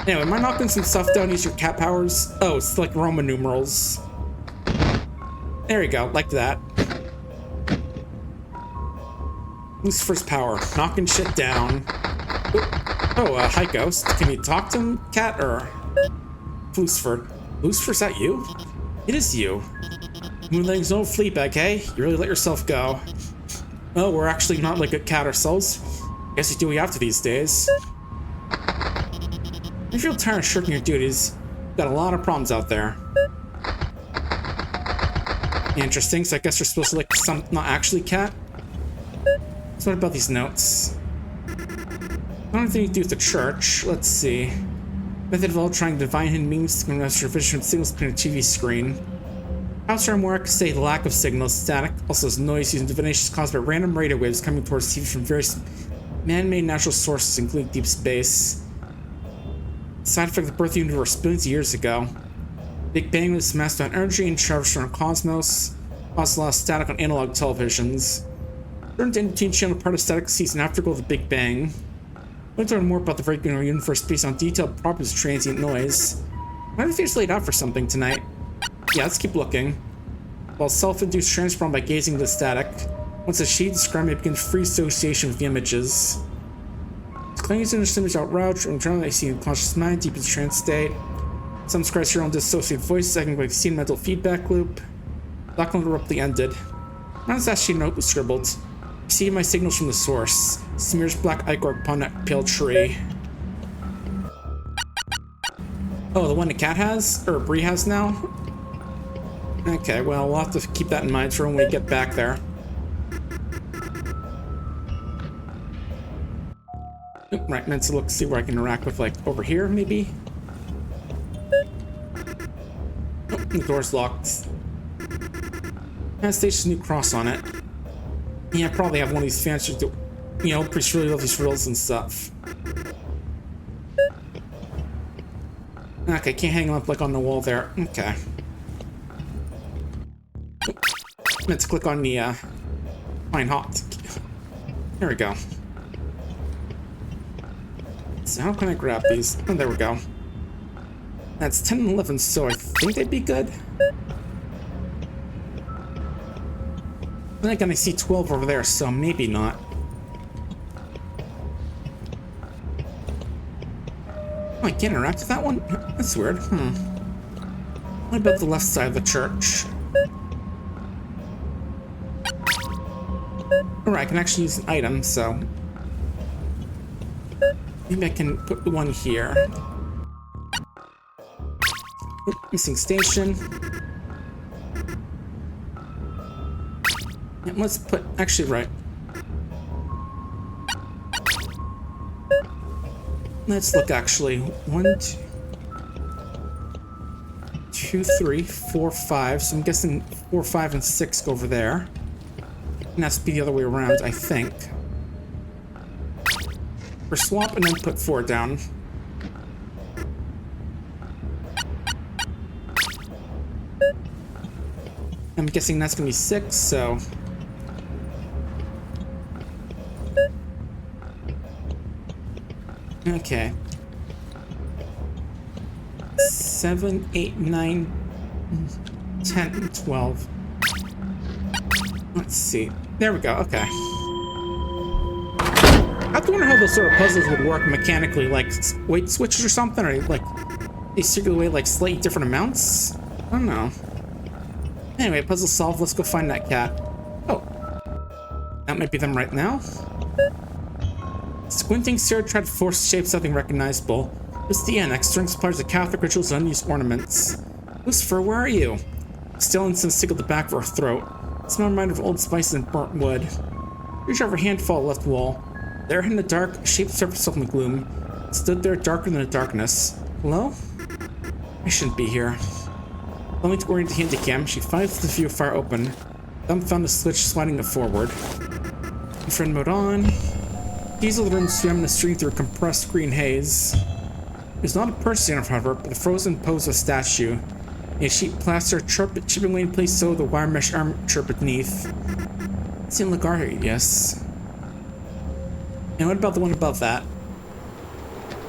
Anyway, am I knocking some stuff down? Use your cat powers? Oh, it's like Roman numerals. There you go, like that. Lucifer's power, knocking shit down. Oh, hi, Ghost. Can you talk to him, cat, or... Lucifer. Lucifer, is that you? It is you. Moonlight's no fleabag, hey? You really let yourself go. Well, we're actually not like a cat ourselves. Guess you do what you have to these days. If you feel tired of shirking your duties, you've got a lot of problems out there. Interesting, so I guess you're supposed to like some not actually cat? So what about these notes? I don't have anything to do with the church. Let's see. Method of all trying to divine hidden meanings to convey your vision signals between a TV screen. Outside more could say the lack of signals, static, also as noise using divinations caused by random radio waves coming towards TV from various man-made natural sources, including deep space. Side effect of the birth of the universe billions of years ago. Big Bang was massed on energy and traversed from our cosmos, caused a lot of static on analog televisions. Turned to in-between channel part of static season after the Big Bang. We'll learn more about the very beginning of our universe based on detailed properties of transient noise. I wonder if he's laid out for something tonight. Yeah, let's keep looking. While self-induced transform by gazing into the static. Once a sheet described, it begins free association with the images. Claims and image outrage, and generally see in conscious mind, deep in trance state. Some describe your own dissociated voices, acting like a mental feedback loop. Lockdown abruptly ended. Around that sheet note was scribbled. Receive my signals from the source. Smears black ichor upon that pale tree. Oh, the one the cat has? Or Bree has now? Okay, well, we'll have to keep that in mind for when we get back there. Oh, right, meant to look, see where I can interact with, like, over here, maybe? Oh, the door's locked. That station's new cross on it. Yeah, probably have one of these fancy, you know, priests really love these riddles and stuff. Okay, can't hang up like on the wall there. Okay. Let's click on the fine hot. There we go. So how can I grab these? Oh, there we go. That's 10 and 11, so I think they'd be good. Then again, I see 12 over there, so maybe not. Oh, I can't interact with that one? That's weird. What about the left side of the church? Alright, I can actually use an item, so... maybe I can put one here. Oop, missing station. And let's put... actually, right. Let's look, actually. 1, 2, 3, 4, 5. So I'm guessing 4, 5, and 6 go over there. And that's be the other way around, I think. Or swap and then put 4 down. I'm guessing that's gonna be 6, so... okay. 7, 8, 9, 10, and 12. Let's see. There we go, okay. I have to wonder how those sort of puzzles would work mechanically, like weight switches or something, or like they secretly weigh like slightly different amounts? I don't know. Anyway, puzzle solved, let's go find that cat. Oh. That might be them right now. Squinting, Sarah tried to force to shape something recognizable. This is the annex. During supplies of Catholic rituals and unused ornaments. Lucifer, where are you? Still incense tickled the back of her throat. Smell reminder of old spices and burnt wood. Reach over handful left wall. There in the dark, a shape surfaced from the gloom. It stood there darker than the darkness. Hello? I shouldn't be here. Only to orient the handycam, she finds the view fire open. Thumb found a switch, sliding it forward. Friend mode on. Keys of the room swam in the street through a compressed green haze. It was not a person in front of her, but a frozen pose of a statue. A sheet plaster chipping away in place so the wire mesh armature beneath. It's in Ligari, yes. And what about the one above that?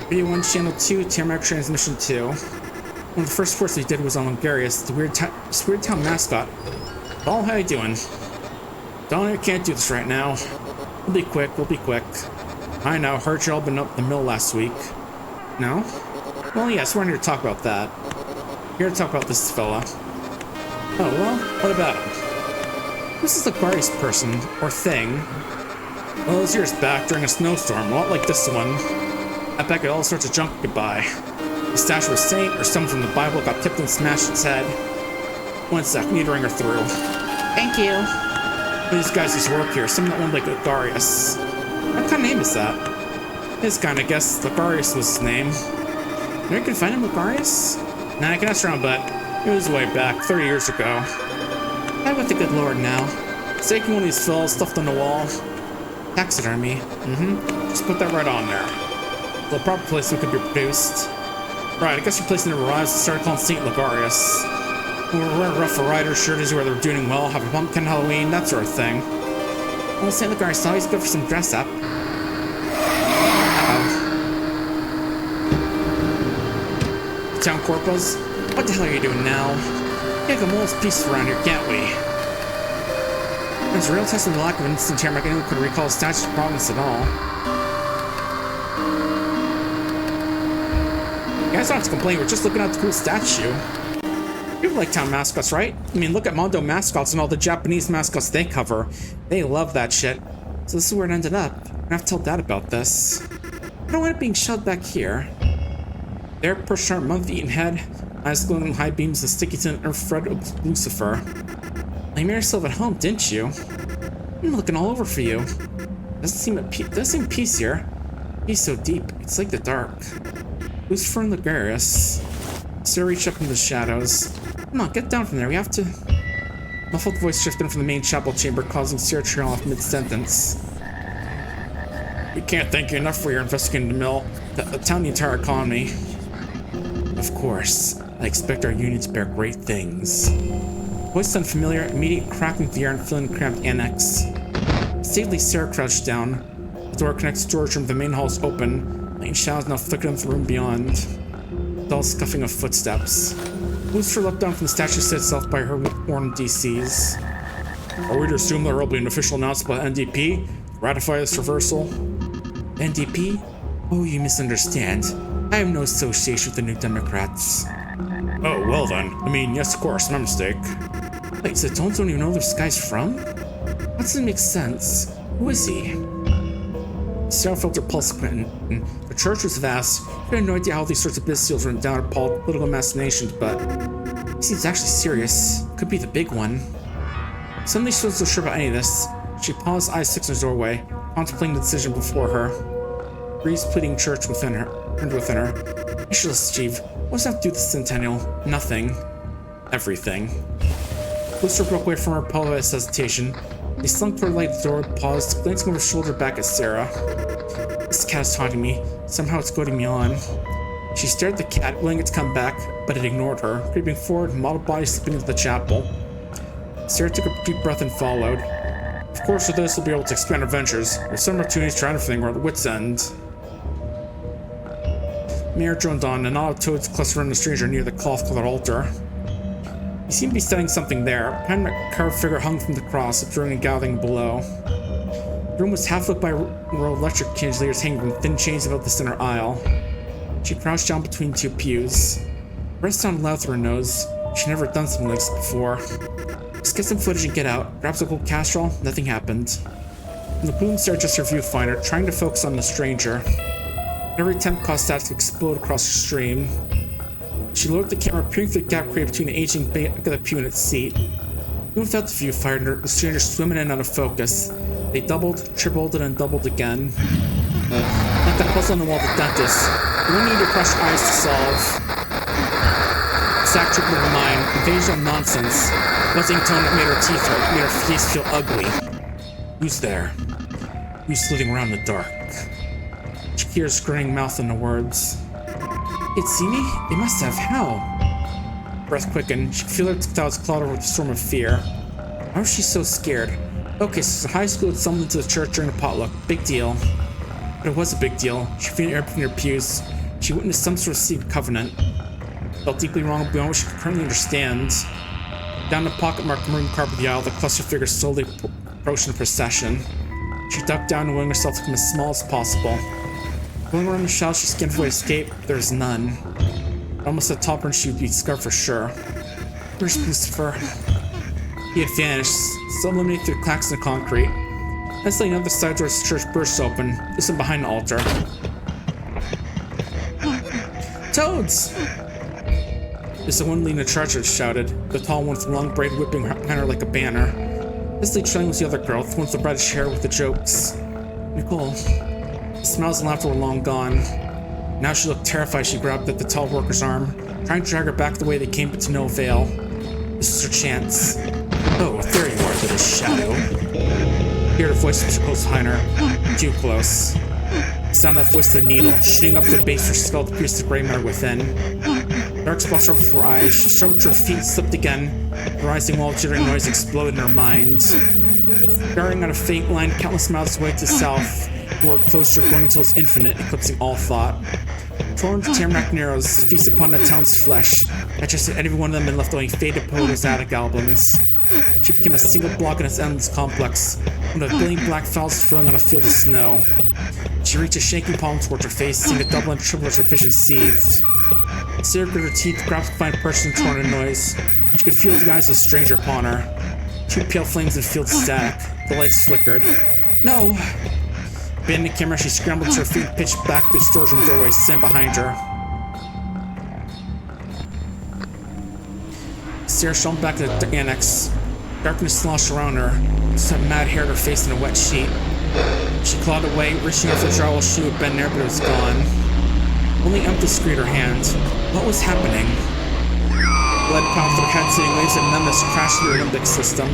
Video 1, Channel 2, Tamarack Transmission 2. One of the first sports we did was on Ligarius, the weird town mascot. Paul, how you doing? Don, I can't do this right now. We'll be quick, I know, heard you all been up the mill last week. No? Well, yes, we're here to talk about that. Here to talk about this fella. Oh, well, what about him? This is the Ligarius person, or thing. Well, it was years back during a snowstorm, a lot like this one. I packed all sorts of junk goodbye. The statue of a saint or someone from the Bible got tipped and smashed its head. 1 sec, need to ring her through. Thank you. These guys used to work here, some that one like Ligarius. What kind of name is that? His kind, I guess. Ligarius was his name. Maybe you can find him, Ligarius? Nah, I can ask around, but it was way back, 30 years ago. I went to good lord now. Taking one of these fills, stuffed on the wall. Taxidermy. Just put that right on there. The proper placement could be produced. Right, I guess you're placing the arrives and start calling St. Ligarius. Wear a rough rider shirt is where they're doing well, have a pumpkin Halloween, that sort of thing. Well, St. Ligarius always good for some dress up. Town corporals, what the hell are you doing now? We can get most peace around here, can't we? There's a real test of the lack of instant chairman anyone could recall statute province at all. You guys don't have to complain, we're just looking at the cool statue. People like town mascots, right? I mean, look at Mondo mascots and all the Japanese mascots they cover. They love that shit. So this is where it ended up. I'm gonna have to tell Dad about this. I don't want it being shoved back here. There, perched on her month-eaten head, eyes glowing in high beams of sticky tin infrared of Lucifer. You made yourself at home, didn't you? I'm looking all over for you. Doesn't seem peace here. He's so deep, it's like the dark. Lucifer and Ligarius. Sarah reached up into the shadows. Come on, get down from there, we have to... Muffled voice shifted from the main chapel chamber, causing Sarah to trail off mid-sentence. We can't thank you enough for your investigating the mill, the town, the entire economy. Of course, I expect our union to bear great things. Voice unfamiliar, immediate cracking of the air and filling the cramped annex. Stately Sarah crouched down. The door connects to storage room. The main hall is open. Light shadows now flicker into the room beyond. Dull scuffing of footsteps. Lucifer leapt down from the statue set itself by her worn DCs. Are we to assume there will be an official announcement by NDP to ratify this reversal? NDP? Oh, you misunderstand. I have no association with the New Democrats. Oh, well then. I mean, yes, of course, my mistake. Wait, so don't even know where this guy's from? That doesn't make sense. Who is he? Sarah felt her pulse quicken. The church was vast. She had no idea how these sorts of business deals went down at political machinations, but he seems actually serious. Could be the big one. Suddenly she wasn't so sure about any of this. She paused, eyes fixed in the doorway, contemplating the decision before her. Breeze pleading church within her. Issueless Chief, what does that have to do with the Centennial? Nothing. Everything. Lucifer broke away from her polarized hesitation. He slunk toward the light door, paused, glancing over his shoulder back at Sarah. This cat is taunting me. Somehow it's goading me on. She stared at the cat, willing it to come back, but it ignored her, creeping forward, mottled body slipping into the chapel. Sarah took a deep breath and followed. Of course, with this, we'll be able to expand our ventures. With some opportunities to try everything, we're at wit's end. Mayor droned on, and all of toads clustered around the stranger near the cloth-colored altar. He seemed to be studying something there. Behind a carved figure hung from the cross, observing and gathering below. The room was half lit by a row of electric chandeliers hanging from thin chains about the center aisle. She crouched down between two pews. Breath sounded loud through her nose. She'd never done something like this before. Just get some footage and get out. Grabs a cold casserole. Nothing happened. And the boom stared just her viewfinder, trying to focus on the stranger. Every attempt caused stats to explode across the stream. She lowered the camera, peering through the gap created between the aging back of the pew and its seat. Even without the viewfinder, the stranger swimming in and out of focus. They doubled, tripled, and then doubled again. Like that puzzle on the wall of the dentist. You wouldn't need your crushed eyes to solve. Sack tripled her mind, invasion of nonsense. Buzzing tone that made her teeth hurt, made her face feel ugly. Who's there? Who's slithering around in the dark? Shakira's grinning mouth in the words. They'd see me? They must have. How? Breath quickened. She could feel her thoughts cloud over with a storm of fear. Why was she so scared? Okay, so high school had summoned into the church during a potluck. Big deal. But it was a big deal. She felt air between her pews. She witnessed some sort of secret covenant. Felt deeply wrong beyond what she could currently understand. Down the pocket-marked maroon carpet of the aisle, the cluster figures slowly approached in procession. She ducked down, willing herself to become as small as possible. Going around the shadows, she scanned for way to escape. There was none. Almost at the top of her, she would be discovered for sure. Where's Lucifer? He had vanished, still illuminated through cracks in the concrete. Instantly, another side door of the church burst open, this one behind the altar. Toads! This one leading the charge had shouted, the tall one with the long braid whipping behind her like a banner. Hastily trailing was the other girl, the one with the reddish hair with the jokes. Nicole. The smiles and laughter were long gone. Now she looked terrified. She grabbed at the tall worker's arm, trying to drag her back the way they came, but to no avail. This was her chance. Oh, there you are, little shadow. He heard a voice was close behind her. Too close. The sound of that voice, the needle, shooting up to the base of her skull to pierce the gray matter within. Dark spots up before her eyes. She struggled to her feet, slipped again. The rising wall of jittering noise exploded in her mind. Bearing on a faint line, countless miles away to the south, were closer, growing until it's infinite, eclipsing all thought. Torn tamarack narrows, feast upon the town's flesh. Digested every one of them and left only faded poet's attic albums. She became a single block in its endless complex, one of a billion black fowls filling on a field of snow. She reached a shaking palm towards her face, seeing a double and triple as her vision seethed. Sarah gritted her teeth, grasped to find a person torn in noise. She could feel the eyes of a stranger upon her. Two pale flames and field static. The lights flickered. No! Abandoning the camera, she scrambled to her feet, pitched back to the storage room doorway, slammed behind her. Sarah shone back to the annex. Darkness sloshed around her. Some mad hair at her face in a wet sheet. She clawed away, reaching out for the drywall she had been there, but it was gone. Only empty screamed her hand. What was happening? Lead pounded her head, sending waves of numbness crashed through her limbic system.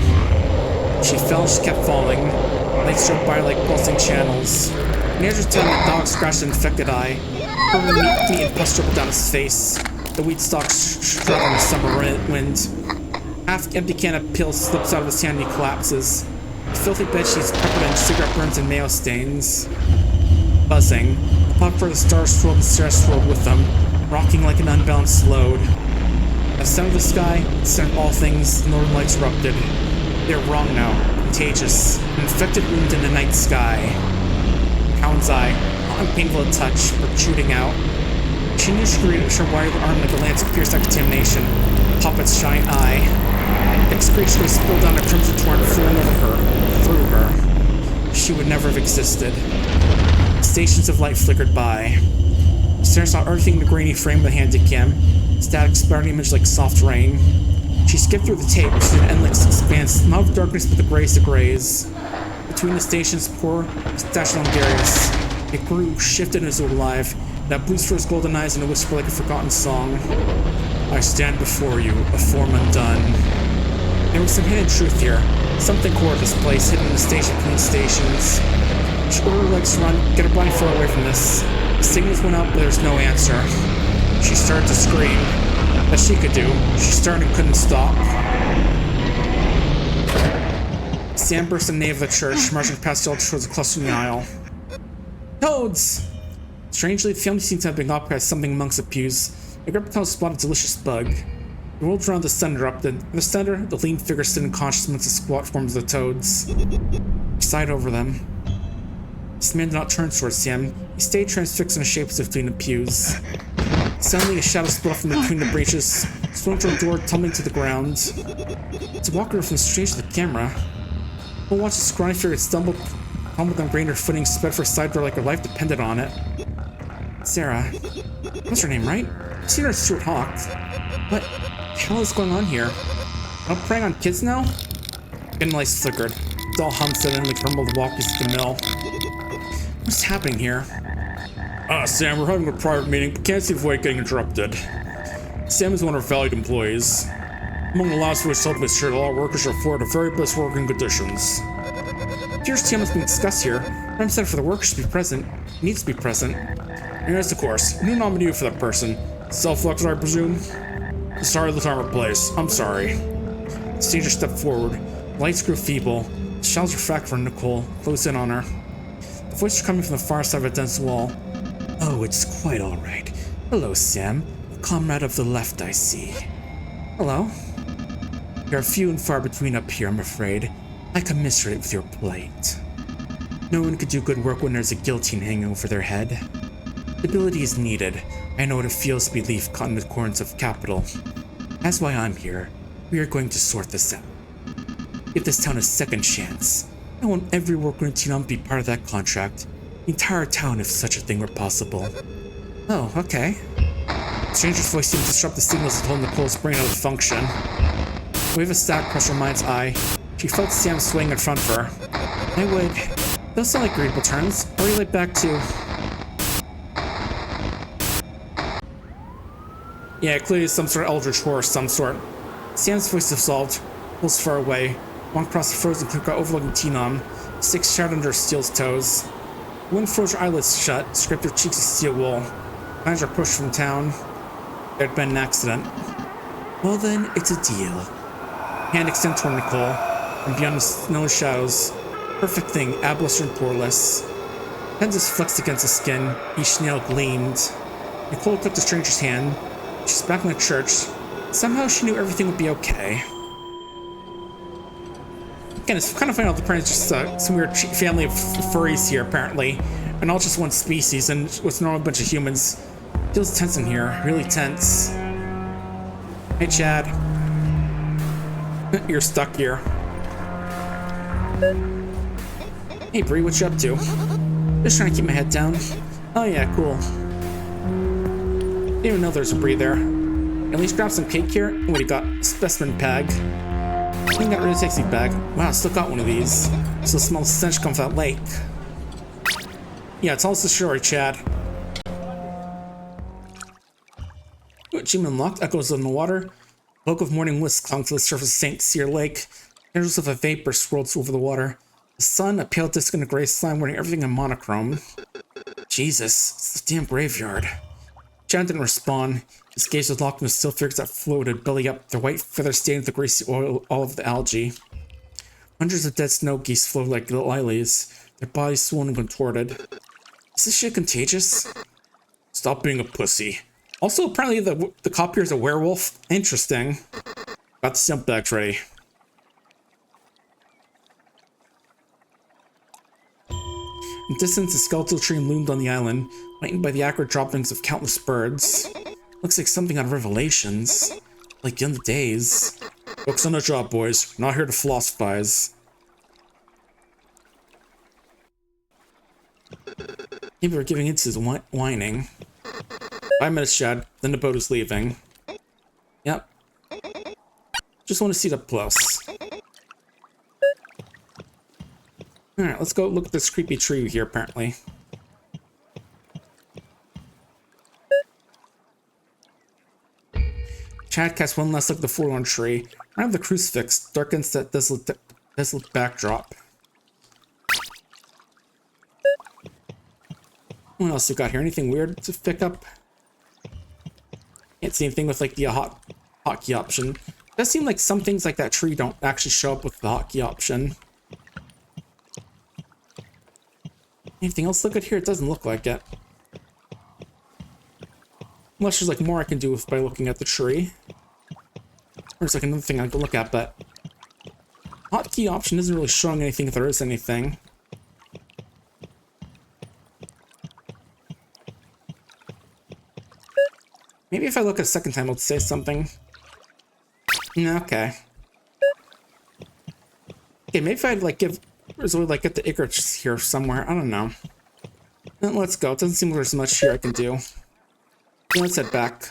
She fell, she kept falling. Lights drove by like pulsing channels. Near her tongue, the dog scratched an infected eye. Purple meat and pus dribbled down his face. The wheat stalks struggle in the summer wind. Half-empty can of pills slips out of his hand and he collapses. The filthy bedsheets peppered in cigarette burns and mayo stains. Buzzing. The pop for the stars swirled and stars swirled with them, rocking like an unbalanced load. At the center of the sky, the center of all things, the northern lights erupted. They were wrong now. Contagious. An infected wound in the night sky. Hound's eye, hot and painful to touch, protruding out. She knew she could reach her wired arm like a lance of pierced that contamination. Pop its giant eye. The excretion spilled down a crimson torrent flowing over her, through her. She would never have existed. Stations of light flickered by. Sarah saw everything in the grainy frame of the handycam. Static splattered image like soft rain. She skipped through the tape, which is an endless expanse, not of darkness but the grays to grays. Between the stations, poor, standalone Darius. It grew, shifted, and was alive. That blues for his golden eyes and a whisper like a forgotten song. I stand before you, a form undone. There was some hidden truth here. Something core of this place, hidden in the station between stations. She ordered her legs to run, get her body far away from this. The signals went up, but there was no answer. She started to scream. That she could do. She started and couldn't stop. Sam burst in the nave of the church, marching past the altar towards the cluster in the aisle. Toads! Strangely, the family seemed to have been occupied by something amongst the pews. They grabbed a spot of delicious bug. The world around the center erupted. In the center, the lean figure stood unconscious amongst the squat forms of the toads. He sighed over them. This man did not turn towards Sam. He stayed transfixed in the shapes between the pews. Suddenly, a shadow split from between the breaches, swung to a door, tumbling to the ground. To walk over from strange to the camera, we'll watch the scrawny figure stumble, tumbled on grainer footing, sped for a side door like her life depended on it. Sarah. That's her name, right? I've seen her at Stuart Hawk. What the hell is going on here? I'm preying on kids now? Getting lights flickered. Dull hum set in like rumbled walkies at the mill. What's happening here? Sam, we're having a private meeting, but can't see avoid getting interrupted. Sam is one of our valued employees. Among the last weeks helping us sure that all workers are afforded the very best working conditions. Here's Sam what's being discussed here. I'm set for the workers to be present. Needs to be present. And yes, of course, new nominee for that person. Self-elected, I presume? Sorry, the time or place. I'm sorry. The stranger stepped forward. The lights grew feeble. The shadows refracted from Nicole, closed in on her. The voice was coming from the far side of a dense wall. Oh, it's quite all right. Hello, Sam. A comrade of the left, I see. Hello. There are few and far between up here, I'm afraid. I commiserate with your plight. No one could do good work when there's a guillotine hanging over their head. Stability is needed. I know what it feels to be leaf caught in the corners of capital. That's why I'm here. We are going to sort this out. Give this town a second chance. I want every worker in Tenon to be part of that contract. The entire town, if such a thing were possible. Oh, okay. The stranger's voice seemed to disrupt the signals that told Nicole's brain out of function. A wave of static crossed her mind's eye. She felt Sam swaying in front of her. I would. Those sound like agreeable terms. Or relate back to. Yeah, clearly some sort of eldritch horror of some sort. Sam's voice dissolved, pulse far away, walked across the frozen cliff overlooking Tenon, sticks shattered under her steel's toes. The wind froze her eyelids shut, scraped her cheeks of steel wool. Behind her pushed from town. There had been an accident. Well then, it's a deal. Hand extended toward Nicole, and beyond the snow shadows, perfect thing, abless and poreless. Tendons flexed against the skin, each nail gleamed. Nicole took the stranger's hand. She's back in the church. Somehow she knew everything would be okay. Again, it's kind of funny how the parents just some weird family of furries here, apparently. And all just one species, and what's a normal bunch of humans. Feels tense in here, really tense. Hey, Chad. You're stuck here. Hey, Bree, what you up to? Just trying to keep my head down. Oh yeah, cool. Didn't even know there's a Bree there. At least grab some cake here. What do you got? Specimen bag. I think that really sexy bag. Wow, I still got one of these. So the smell stench comes from that lake. Yeah, tell us the story, Chad. Achievement unlocked. Echoes in the water. Cloak of morning mist clung to the surface of St. Cyr Lake. Tendrils of a vapor swirled over the water. The sun, a pale disc, and a gray slime wearing everything in monochrome. Jesus, it's the damn graveyard. Chad didn't respond. His gaze was locked in the still figures that floated, belly up, their white feathers stained with the greasy oil all of the algae. Hundreds of dead snow geese floated like lilies, their bodies swollen and contorted. Is this shit contagious? Stop being a pussy. Also, apparently the cop here is a werewolf. Interesting. Got the stump bags ready. In the distance, a skeletal tree loomed on the island, lightened by the acrid droppings of countless birds. Looks like something out of Revelations. Like the end of days. Focus on the job, boys. We're not here to philosophize. Maybe we're giving into his whining. 5 minutes, Chad. Then the boat is leaving. Yep. Just want to see it up close. Alright, let's go look at this creepy tree here, apparently. Chad casts one last look at the forlorn tree. Around the crucifix darkens that desolate backdrop. What else you got here? Anything weird to pick up? Can't see anything with like the hotkey option. It does seem like some things like that tree don't actually show up with the hotkey option. Anything else look good here? It doesn't look like it. Unless there's like more I can do by looking at the tree. Or there's like another thing I can look at, but hotkey option isn't really showing anything if there is anything. Maybe if I look a second time, it'll say something. Okay. Okay, maybe if I'd like get the Icarus here somewhere. I don't know. Then let's go. It doesn't seem like there's much here I can do. Yeah, let's head back.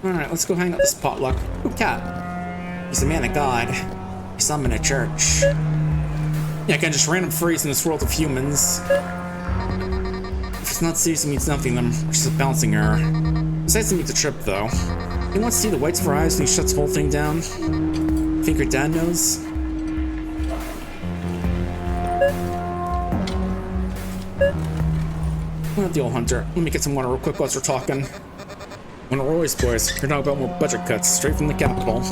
Alright, let's go hang out this potluck. Ooh, cat. He's a man of God. He's some in a church. Yeah, again, just random furries in this world of humans. If it's not serious, it means nothing to them. It's just a bouncing error. Besides, it means a trip, though. You want to see the whites of her eyes when he shuts the whole thing down? Think your dad knows? I'll have the old hunter. Let me get some water real quick whilst we're talking. One of Roy's boys, you're talking about more budget cuts straight from the capital.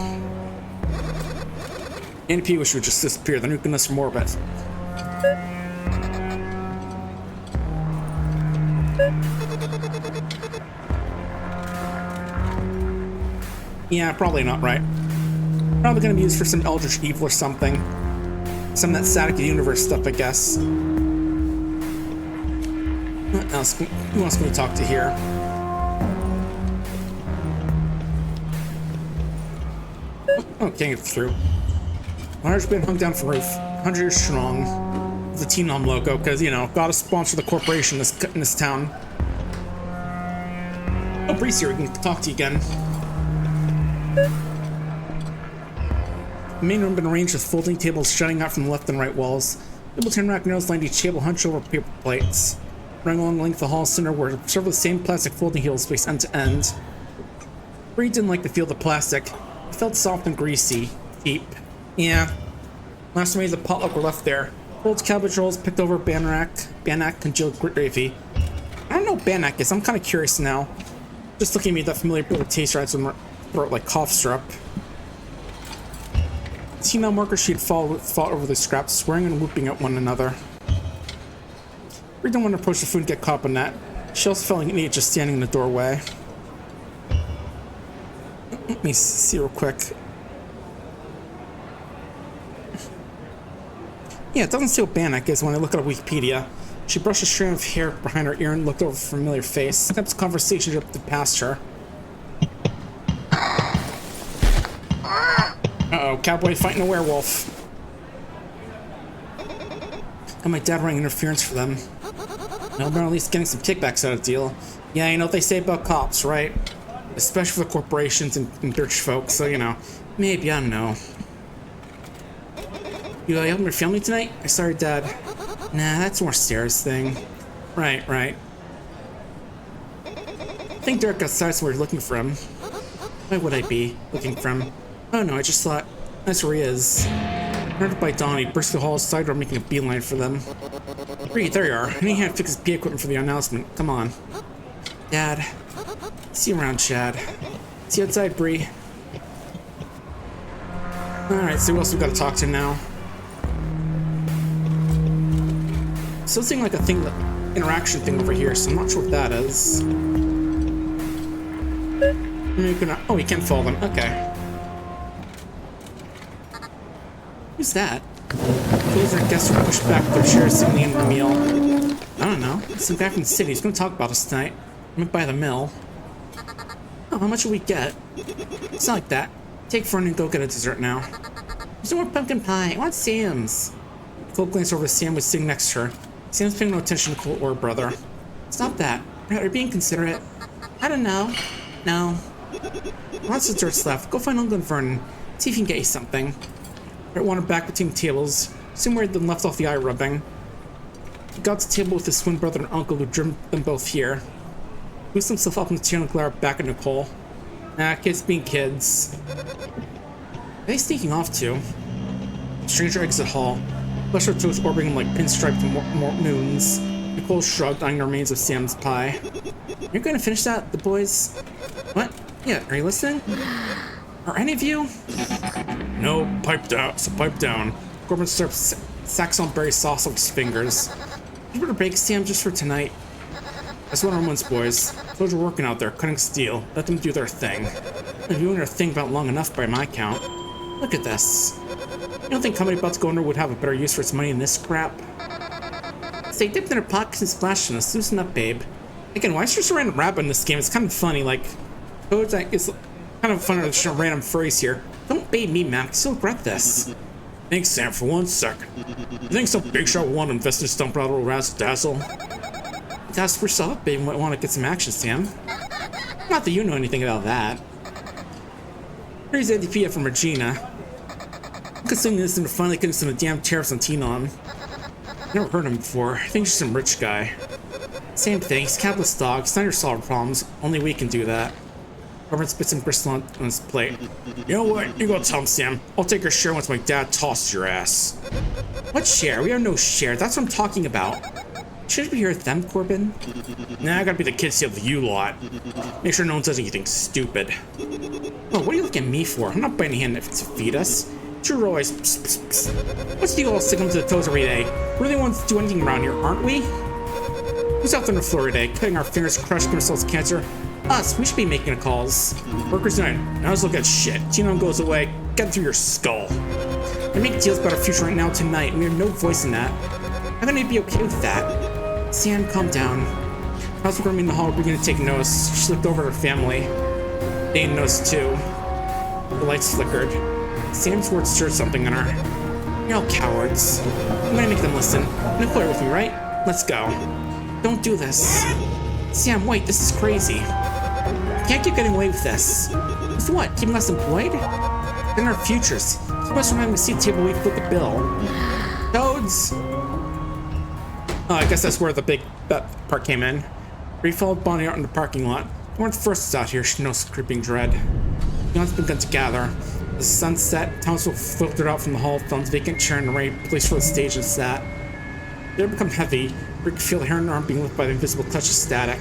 NP wish would just disappear, they're nuking us from orbit. Yeah, probably not right. Probably gonna be used for some eldritch evil or something. Some of that static universe stuff, I guess. What else? Who else can we talk to here? Oh, can't get through. Large been hung down from roof, 100 years strong. With the T-Nom logo, because, you know, gotta sponsor the corporation in this town. Oh, Bree's here, we can talk to you again. The main room been arranged with folding tables jutting out from the left and right walls. Table 10 rack narrows lined each table hunched over paper plates. Running along the length of the hall center were several of the same plastic folding heels spaced end to end. Bree didn't like the feel of the plastic. It felt soft and greasy. Deep. Yeah. Last time we had the potluck were left there. Cold cabbage rolls, picked over bannock, congealed gravy. I don't know what bannock is. I'm kind of curious now. Just looking at me, that familiar bitter taste rides from throat like cough syrup. The T-Nom worker she'd fought over the scraps, swearing and whooping at one another. Bree didn't want to approach the food and get caught up in that. She also felt like an idiot just standing in the doorway. Let me see real quick. Yeah, it doesn't say what bannock is when I look at Wikipedia. She brushed a strand of hair behind her ear and looked over a familiar face. Snapped conversation drifted past her. Uh-oh, cowboy fighting a werewolf. Got my dad running interference for them. No, they're at least getting some kickbacks out of the deal. Yeah, you know what they say about cops, right? Especially for corporations and rich folks, so, you know, maybe, I don't know. You helping your family tonight? I saw your dad. Nah, that's more Sarah's thing. Right, right. I think Derek outside somewhere looking for him. Why would I be looking for him? Oh no, I just thought, that's where he is. Surrounded by Dawn, he burst through the hall side door, making a beeline for them. Great, there you are. I need to fix his PA equipment for the announcement. Come on. Dad. See you around, Chad. See you outside, Bree. Alright, so who else we gotta talk to now? Still seeing like a thing, interaction thing over here, so I'm not sure what that is. Oh, we can't follow them. Okay. Who's that? Those are guests who pushed back their chairs sitting in the meal. I don't know. Some guy from the city. He's gonna talk about us tonight. I went by the mill. Oh, how much will we get? It's not like that. Take Fern and go get a dessert now. There's no more pumpkin pie. I want Sam's. Cole glanced over to Sam, was sitting next to her. Sam's paying no attention to Cole or her brother. Stop that. Are you being considerate? I don't know. No. Lots of desserts left. Go find Uncle and Vernon. See if he can get you something. Brett wandered back between tables, soon where he'd been left off the eye rubbing. He got to the table with his twin brother and uncle who driven them both here. He boosted himself up in the chair and glared back at Nicole. Nah, kids being kids. Where are they sneaking off to? Stranger exit hall. Flesh her toes orbiting like pinstriped moons. Nicole shrugged, eyeing the remains of Sam's pie. You're going to finish that, the boys? What? Yeah, are you listening? Are any of you? No, pipe down. So pipe down. Corbin serves Saxon berry sauce on his fingers. You better bake Sam just for tonight. That's what our boys. Those are working out there, cutting steel. Let them do their thing. They're doing their thing about long enough by my count. Look at this. You don't think company about to go under would have a better use for its money than this crap? So they dipped in their pockets and splashed on us. Loosen up, babe. Again, why is there just a random rabbit in this game? It's kind of funny, like... It's kind of funny to show random phrase here. Don't bait me, Max. You'll regret this. Thanks, Sam, for 1 second. You think some big shot will want to invest in stump out a little razzle-dazzle? You gotta spruce yourself up, babe. You might want to get some action, Sam. Not that you know anything about that. Here's ADP from Regina. I'm considering this and finally getting some damn tariffs on T-Non. Never heard of him before. I think he's some rich guy. Same thing. He's capitalist dog. It's not your solved problems. Only we can do that. Robert spits some gristle on his plate. You know what? You go tell him, Sam. I'll take your share once my dad tosses your ass. What share? We have no share. That's what I'm talking about. Shouldn't we hear them, Corbin? Nah, I gotta be the kid of you lot. Make sure no one says anything stupid. Oh, what are you looking at me for? I'm not biting hand to feed us. It's your always psst, psst, psst. What's the deal all sticking to the toes every day? We're the ones to do anything around here, aren't we? Who's out there on the floor today, cutting our fingers, crushing ourselves cancer? Us, we should be making the calls. Workers night. Now let's look at shit. T-Non goes away, get through your skull. We make deals about our future right now tonight, and we have no voice in that. How can I be okay with that? Sam, calm down. How's Grammy in the hall beginning to take notice? She looked over at her family. They noticed too. The lights flickered. Sam's words stirred something in her. You're all cowards. I'm gonna make them listen. You're clear with me, right? Let's go. Don't do this. Sam, wait, this is crazy. Can't keep getting away with this. With what? Keeping us employed? Then our futures. Keep us from having a seat table we foot the bill. Toads! Oh, I guess that's where the big part came in. We followed Bonnie out in the parking lot. We weren't the first out here, she knows creeping dread. The audience began to gather. As the sun set, townsfolk filtered out from the hall, found a vacant chair and array placed for the stage and sat. They had become heavy. Rick could feel her hair and arm being lifted by the invisible clutch of static.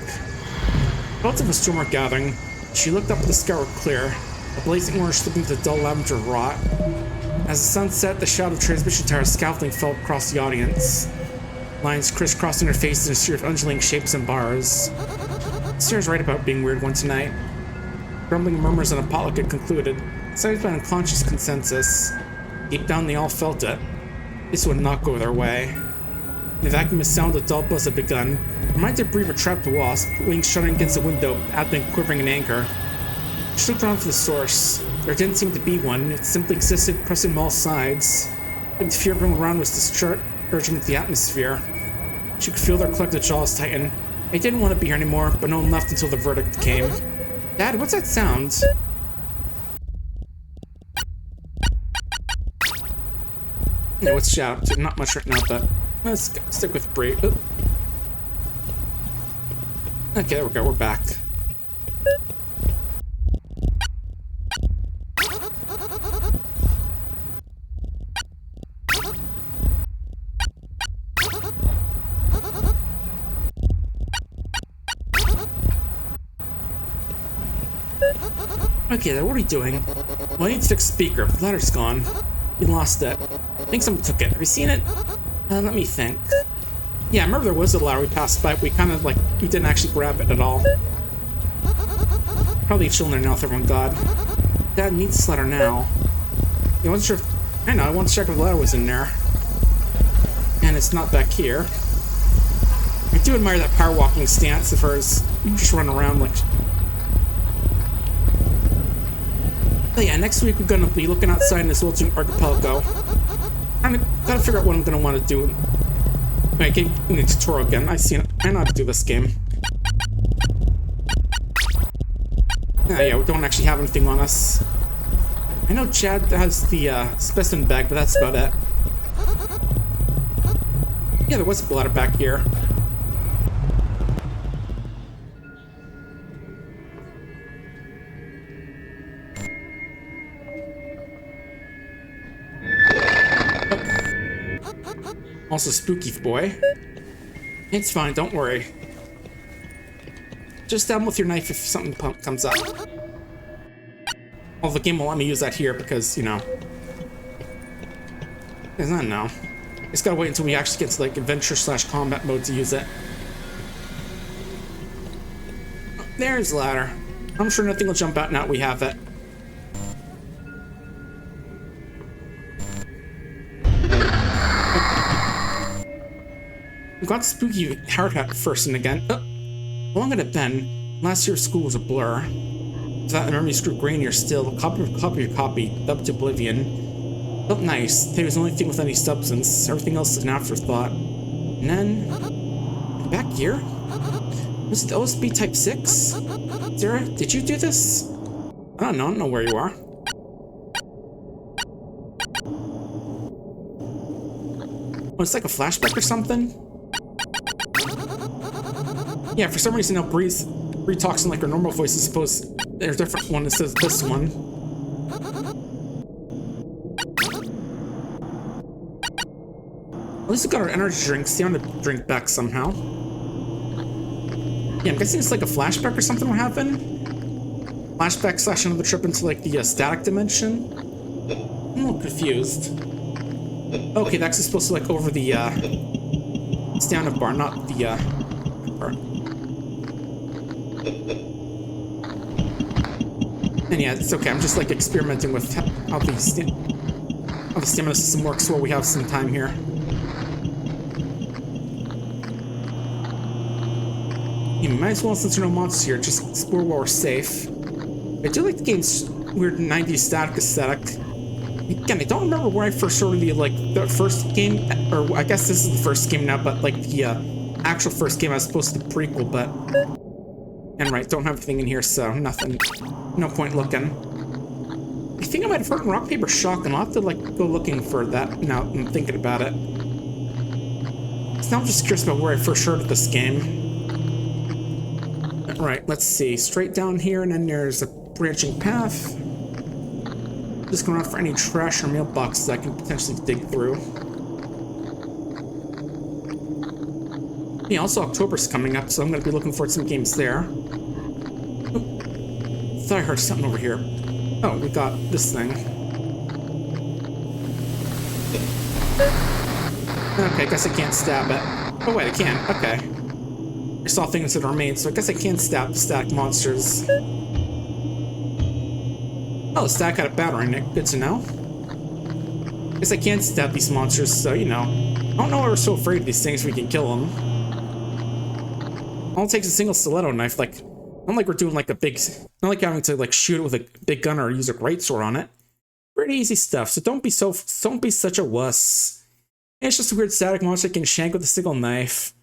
Thoughts of a storm were gathering. She looked up at the sky were clear, a blazing orange slipping to the dull lavender rot. As the sun set, the shadow of transmission towers scaffolding fell across the audience. Lines crisscrossing her face in a series of undulating shapes and bars. Sarah's right about being weird one tonight. Grumbling murmurs and a potluck had concluded, cited by an unconscious consensus. Deep down they all felt it. This would not go their way. The vacuum of sound a dull buzz had begun. Reminded her of a trapped wasp, wings shuddering against the window, abdomen quivering in anger. She looked around for the source. There didn't seem to be one. It simply existed, pressing from all sides. But the fear of everyone around was discharging the atmosphere. She could feel their collective jaws tighten. They didn't want to be here anymore, but no one left until the verdict came. Dad, what's that sound? No, it's shout. Not much right now, but let's stick with Bree. Okay, there we go, we're back. Okay, what are we doing? Well, I need to fix speaker. The letter's gone. We lost it. I think someone took it. Have you seen it? Let me think. Yeah, I remember there was a ladder we passed by, but we kind of like, we didn't actually grab it at all. Probably chilling there now with everyone God. Dad needs this letter now. I wasn't sure if, I know, I wanted to check if the letter was in there. And it's not back here. I do admire that power walking stance of hers. Just run around like... But yeah, next week we're gonna be looking outside in this Wilton archipelago. I gotta figure out what I'm gonna want to do. Wait, give me a tutorial again. I know how to do this game. Yeah, we don't actually have anything on us. I know Chad has the specimen bag, but that's about it. Yeah, there was a bladder back here. Also spooky boy. It's fine, don't worry. Just stab him with your knife if something comes up. Well, the game will let me use that here because, you know. I don't know. Just gotta wait until we actually get to like adventure/combat mode to use it. There's the ladder. I'm sure nothing will jump out now that we have it. We got spooky hard hat first and again. How long had it been? Last year's school was a blur. Without memories grew grainier still, copy of copy, dubbed to oblivion. Felt nice. Today was the only thing with any substance. Everything else is an afterthought. And then... back here? Was it OSB Type 6? Sarah, did you do this? I don't know where you are. Oh, it's like a flashback or something? Yeah, for some reason now Bree talks in like her normal voice. I suppose there's a different one that says this one. At least we got our energy drinks. Stay on the drink back somehow. Yeah, I'm guessing it's like a flashback or something will happen. Flashback / another trip into like the static dimension. I'm a little confused. Okay, that's supposed to like over the stand-up bar, not the bar. And yeah, it's okay. I'm just like experimenting with how the stamina system works while we have some time here. You might as well, since there are no monsters here, just explore while we're safe. I do like the game's weird 90s static aesthetic. Again, I don't remember where I first saw the first game, or I guess this is the first game now, but like the actual first game as opposed to the prequel, but... And right, don't have anything in here, so nothing. No point looking. I think I might have heard rock, paper, shotgun. I'll have to like go looking for that now I'm thinking about it. So now I'm just curious about where I first heard of this game. Right, let's see. Straight down here, and then there's a branching path. Just going around for any trash or mailboxes I can potentially dig through. Yeah, also October's coming up, so I'm going to be looking forward to some games there. Oh, thought I heard something over here. Oh, we got this thing. Okay, I guess I can't stab it. Oh wait, I can. Okay. I saw things that remain, so I guess I can stab the static monsters. Oh, the stack had a battery in it. Good to know. Guess I can't stab these monsters, so, you know. I don't know why we're so afraid of these things we can kill them. All it takes is a single stiletto knife, like... Not like we're doing like a big... Not like having to like shoot it with a big gun or use a greatsword on it. Pretty easy stuff, so don't be such a wuss. It's just a weird static monster you can shank with a single knife.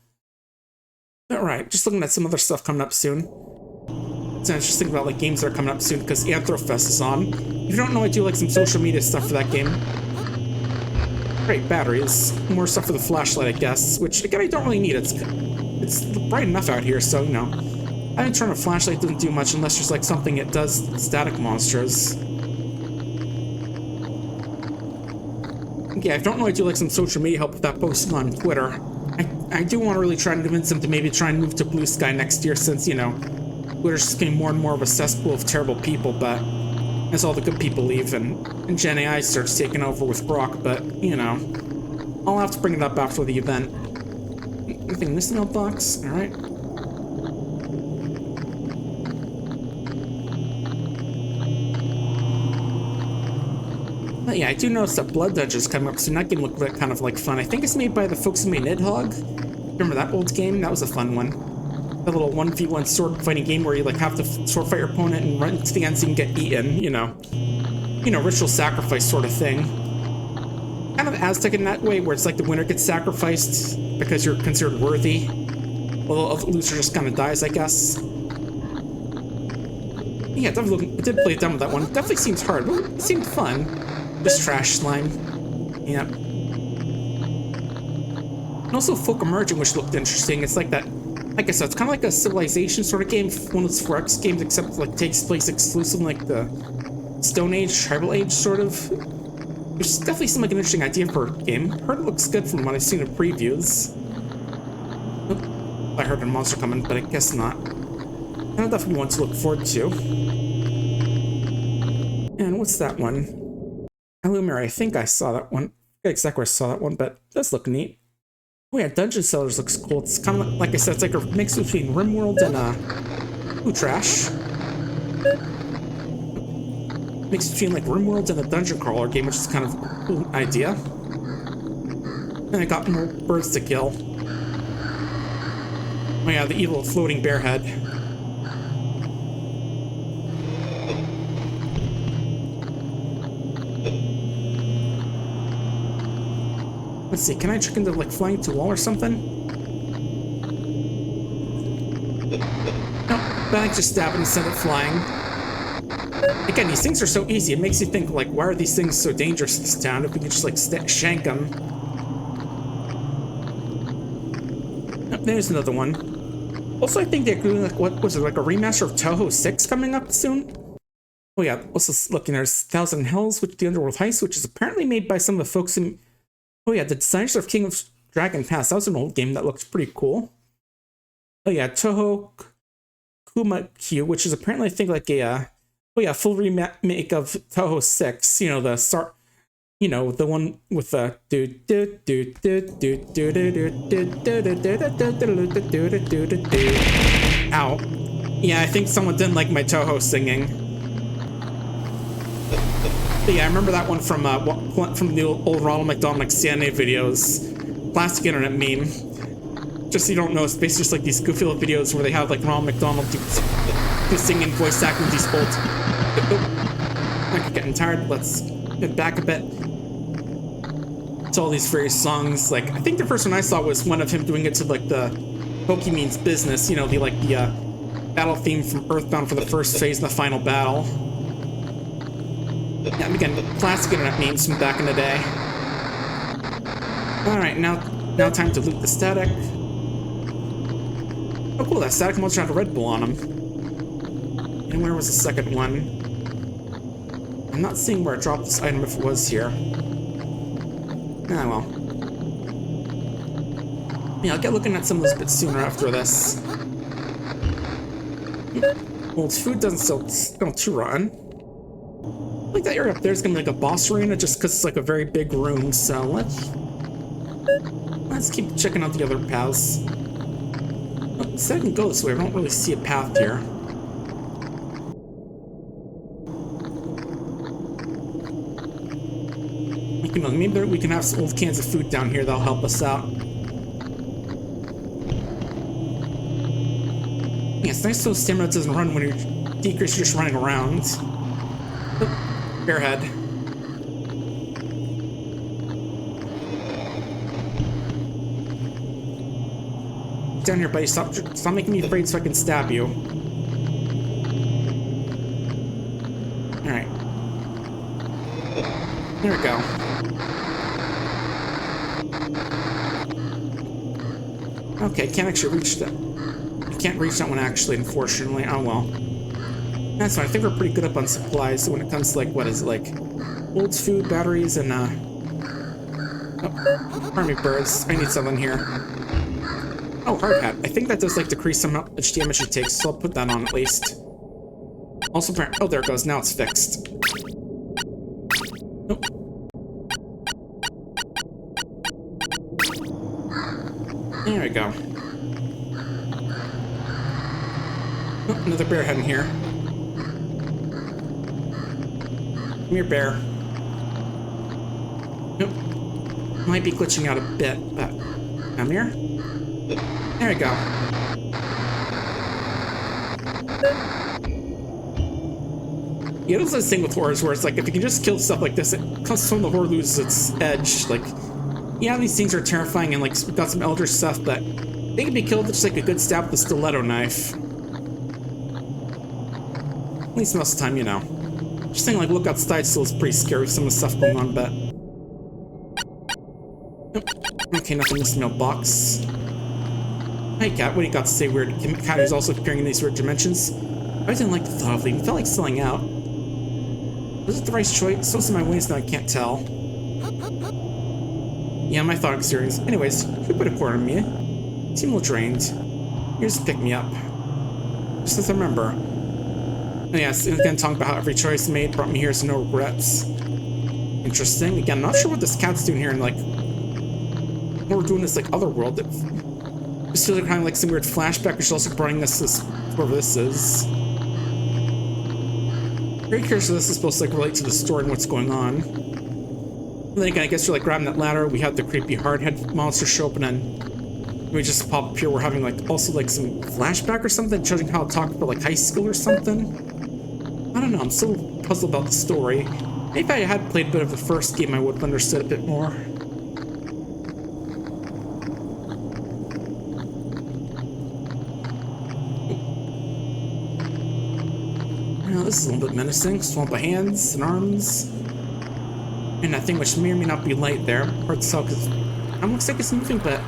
Alright, just looking at some other stuff coming up soon. So I was just thinking about like games that are coming up soon because Anthrofest is on. If you don't know, I do like some social media stuff for that game. Great, batteries. More stuff for the flashlight, I guess. Which, again, I don't really need. It's bright enough out here, so, you know. I think turning a flashlight doesn't do much unless there's like something it does static monsters. Yeah, I don't really do like some social media help with that posting on Twitter. I do want to really try to convince them to maybe try and move to Blue Sky next year since, you know, Twitter's just getting more and more of a cesspool of terrible people, but as all the good people leave and Gen AI starts taking over with Brock, but, you know, I'll have to bring it up after the event. Anything in this mailbox? Alright. But yeah, I do notice that Blood Dungeon's coming up soon. That game looked kind of like fun. I think it's made by the folks who made Nidhogg. Remember that old game? That was a fun one. A little 1v1 sword fighting game where you like have to sword fight your opponent and run to the end so you can get eaten, you know, ritual sacrifice sort of thing. Kind of Aztec in that way, where it's like the winner gets sacrificed because you're considered worthy. Well, the loser just kind of dies, I guess. Yeah, definitely, I did play a demo of that one. It definitely seems hard, but it seemed fun. Just trash slime. Yep. And also Folk Emerging, which looked interesting. It's like that, like I said, it's kind of like a Civilization sort of game, one of those 4X games, except like takes place exclusively like the Stone Age, Tribal Age sort of. Which definitely seemed like an interesting idea for a game. Heard it looks good from what I've seen in previews. Oh, I heard a monster coming, but I guess not. I definitely want to look forward to. And what's that one? Illumir, I think I saw that one. I forget exactly where I saw that one, but it does look neat. Oh yeah, Dungeon Cellars looks cool. It's kind of like I said, it's like a mix between RimWorld and ooh, trash. Mix between like RimWorld and a dungeon crawler game, which is kind of a cool idea. And I got more birds to kill. Oh yeah, the evil floating bear head. Let's see, can I check into like flying to wall or something? Nope, but I just stab it and send it flying. Again, these things are so easy, it makes you think like, why are these things so dangerous in this town if we could just like shank them? Oh, there's another one. Also, I think they're doing like, what was it, like a remaster of Touhou 6 coming up soon? Oh yeah, also looking, there's Thousand Hells, which the Underworld Heist, which is apparently made by some of the folks in... Oh yeah, the designers of King of Dragon Pass. That was an old game that looked pretty cool. Oh yeah, Touhou Kuma Q, which is apparently I think like a oh yeah, full remake of Touhou 6. You know the the one with the ow. Yeah, I think someone didn't like my Touhou singing. But yeah, I remember that one from the old Ronald McDonald CNA videos. Classic internet meme. Just so you don't know, it's basically just like these goofy little videos where they have like Ronald McDonald do singing voice acting these old... I'm getting tired. Let's get back a bit. To all these various songs. Like, I think the first one I saw was one of him doing it to like the Pokemon's Business. You know, the battle theme from Earthbound for the first phase and the final battle. Yeah, and again, classic internet memes from back in the day. Alright, now time to loot the static. Oh cool, that static monster had a Red Bull on him. And where was the second one? I'm not seeing where I dropped this item if it was here. Ah well. Yeah, I'll get looking at some of this a bit sooner after this. Well, its food doesn't smell too rotten. I think that area up there is gonna be like a boss arena just because it's like a very big room, so let's keep checking out the other paths. Oh, so I can go this way, I don't really see a path here. Like, maybe we can have some old cans of food down here that'll help us out. Yeah, it's nice so stamina doesn't run when you're decreased, you're just running around. Oh, bear head. Down here, buddy. Stop making me afraid so I can stab you. Alright. There we go. Okay, can't actually reach that. I can't reach that one actually, unfortunately. Oh well. That's fine. I think we're pretty good up on supplies when it comes to, like, what is it, like, old food, batteries, and, oh, pardon me, birds. I need something here. Oh, hard hat. I think that does, like, decrease some how much damage it takes, so I'll put that on at least. Also, oh, there it goes. Now it's fixed. Oh. There we go. Oh, another bear head in here. Come here, bear. Nope. Might be glitching out a bit, but come here. There we go. Yeah, this is the thing with horrors where it's like, if you can just kill stuff like this, it comes from the horror loses its edge. Like, yeah, these things are terrifying and, like, we've got some elder stuff, but they can be killed with just, like, a good stab with a stiletto knife. At least most of the time, you know. Just saying, like, look outside still is pretty scary with some of the stuff going on, but... Nope. Okay, nothing in this mailbox. Hey, Cat, what do you got to say weird? Cat is also appearing in these weird dimensions. I didn't like the thought of leaving. Felt like selling out. Was it the right choice? So in my ways that I can't tell. Yeah, my thought experience. Anyways, who put a quarter on me? Seem a little drained. Here's to pick me up. Just as I remember. And yes, and again, talking about how every choice made brought me here, so no regrets. Interesting. Again, I'm not sure what this cat's doing here, and like, what we're doing this like other world. It just feels like kind of like some weird flashback, which is also bringing us this whoever this is. Very curious if this is supposed to like relate to the story and what's going on. And then again, I guess we're like grabbing that ladder. We have the creepy hardhead monster show up, and then we just pop up here. We're having like also like some flashback or something, judging how it talked about like high school or something. I don't know. I'm still puzzled about the story. Maybe if I had played a bit of the first game, I would have understood a bit more. Now this is a little bit menacing. Swamp of hands and arms. And that thing which may or may not be light there. Hard to tell because it looks like it's moving, but...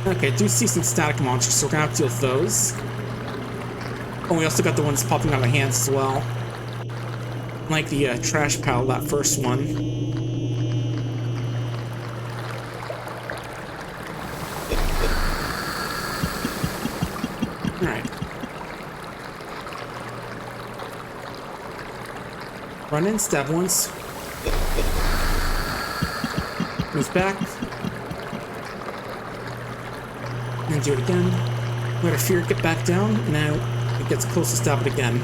Okay, I do see some static monsters, so we're gonna have to deal with those. Oh, we also got the ones popping out of hands as well. Like the trash pile, that first one. Alright. Run in, stab once. Move back. And do it again. Let her fear get back down. Now it gets close to stab it again.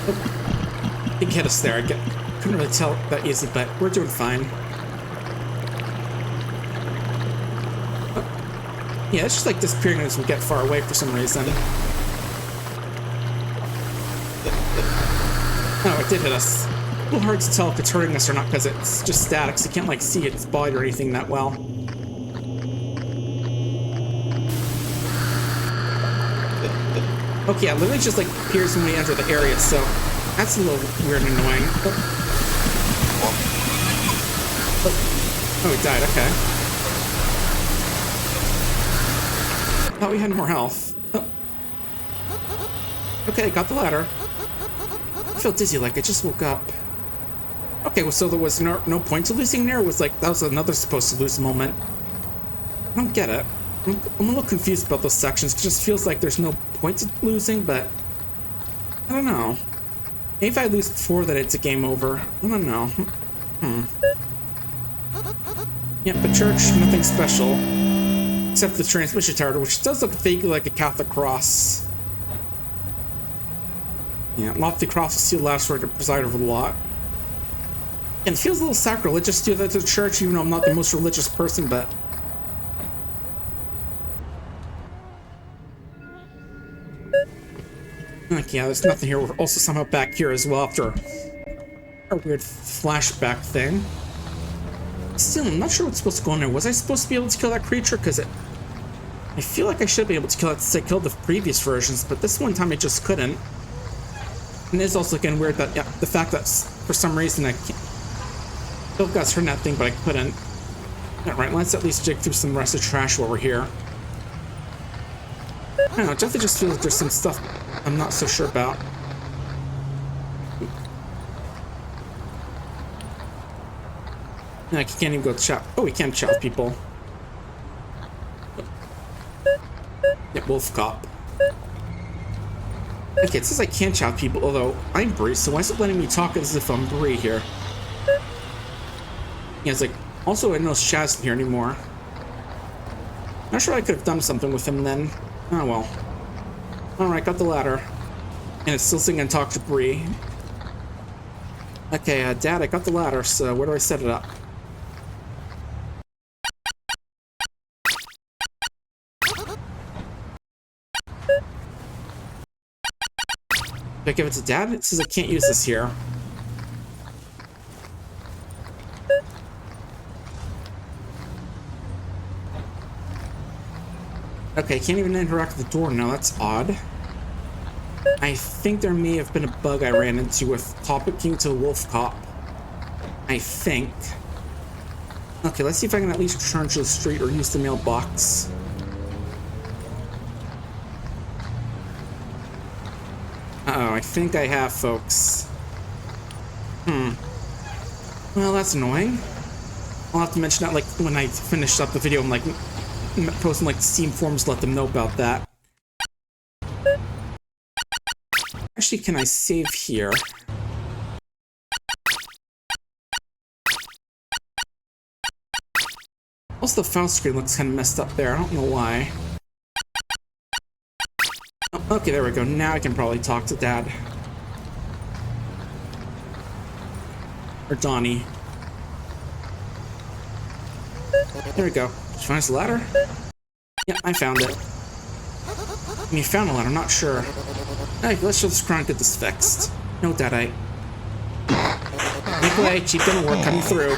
Oh. It hit us there. Couldn't really tell that easy, but we're doing fine. Oh. Yeah, it's just like disappearing as we get far away for some reason. Oh, it did hit us. A little hard to tell if it's hurting us or not because it's just static, so you can't like see its body or anything that well. Okay, yeah, literally just like appears when we enter the area, so that's a little weird and annoying. Oh, it died, okay. Thought we had more health. Oh. Okay, got the ladder. I feel dizzy like I just woke up. Okay, well, so there was no point to losing there? It was like, that was another supposed to lose moment. I don't get it. I'm a little confused about those sections. It just feels like there's no point to losing, but I don't know. Maybe if I lose before that it's a game over. I don't know. Yeah, but church, nothing special. Except the transmission tower, which does look vaguely like a Catholic cross. Yeah, lofty cross with steel lattice to preside over the lot. And it feels a little sacrilegious to do that to the church, even though I'm not the most religious person, but... Like, yeah, there's nothing here. We're also somehow back here as well after a weird flashback thing. Still, I'm not sure what's supposed to go on there. Was I supposed to be able to kill that creature? Because I feel like I should be able to kill it since I killed the previous versions, but this one time I just couldn't. And it's also again weird that, yeah, the fact that for some reason I can't... Still got to turn that thing, but I couldn't. Alright, let's at least dig through some rest of trash while we're here. I don't know, definitely just feels like there's some stuff I'm not so sure about. I can't even go chat. Oh, we can't chat with people. Yeah, Wolf Cop. Okay, it says I can't chat with people, although I'm Bree, so why is it letting me talk as if I'm Bree here? Yeah, it's like, also I don't know Shaz in here anymore. Not sure I could have done something with him then. Oh well. Alright, got the ladder. And it's still saying I talk to Bree. Okay, Dad, I got the ladder, so where do I set it up? Do I give it to Dad? It says I can't use this here. Okay, can't even interact with the door now. That's odd. I think there may have been a bug I ran into with talking to the Wolf Cop. I think. Okay, let's see if I can at least return to the street or use the mailbox. Uh-oh, I think I have, folks. Well, that's annoying. I'll have to mention that, like, when I finish up the video, I'm, like, posting, like, Steam forums to let them know about that. Actually, can I save here? Also, the file screen looks kind of messed up there. I don't know why. Oh, okay, there we go. Now I can probably talk to Dad. Or Donnie. There we go. Did you find the ladder? Yeah, I found it. And you found a ladder, I'm not sure. Hey, let's show this crown and get this fixed. No, Dad, make way, cheap gonna work coming through.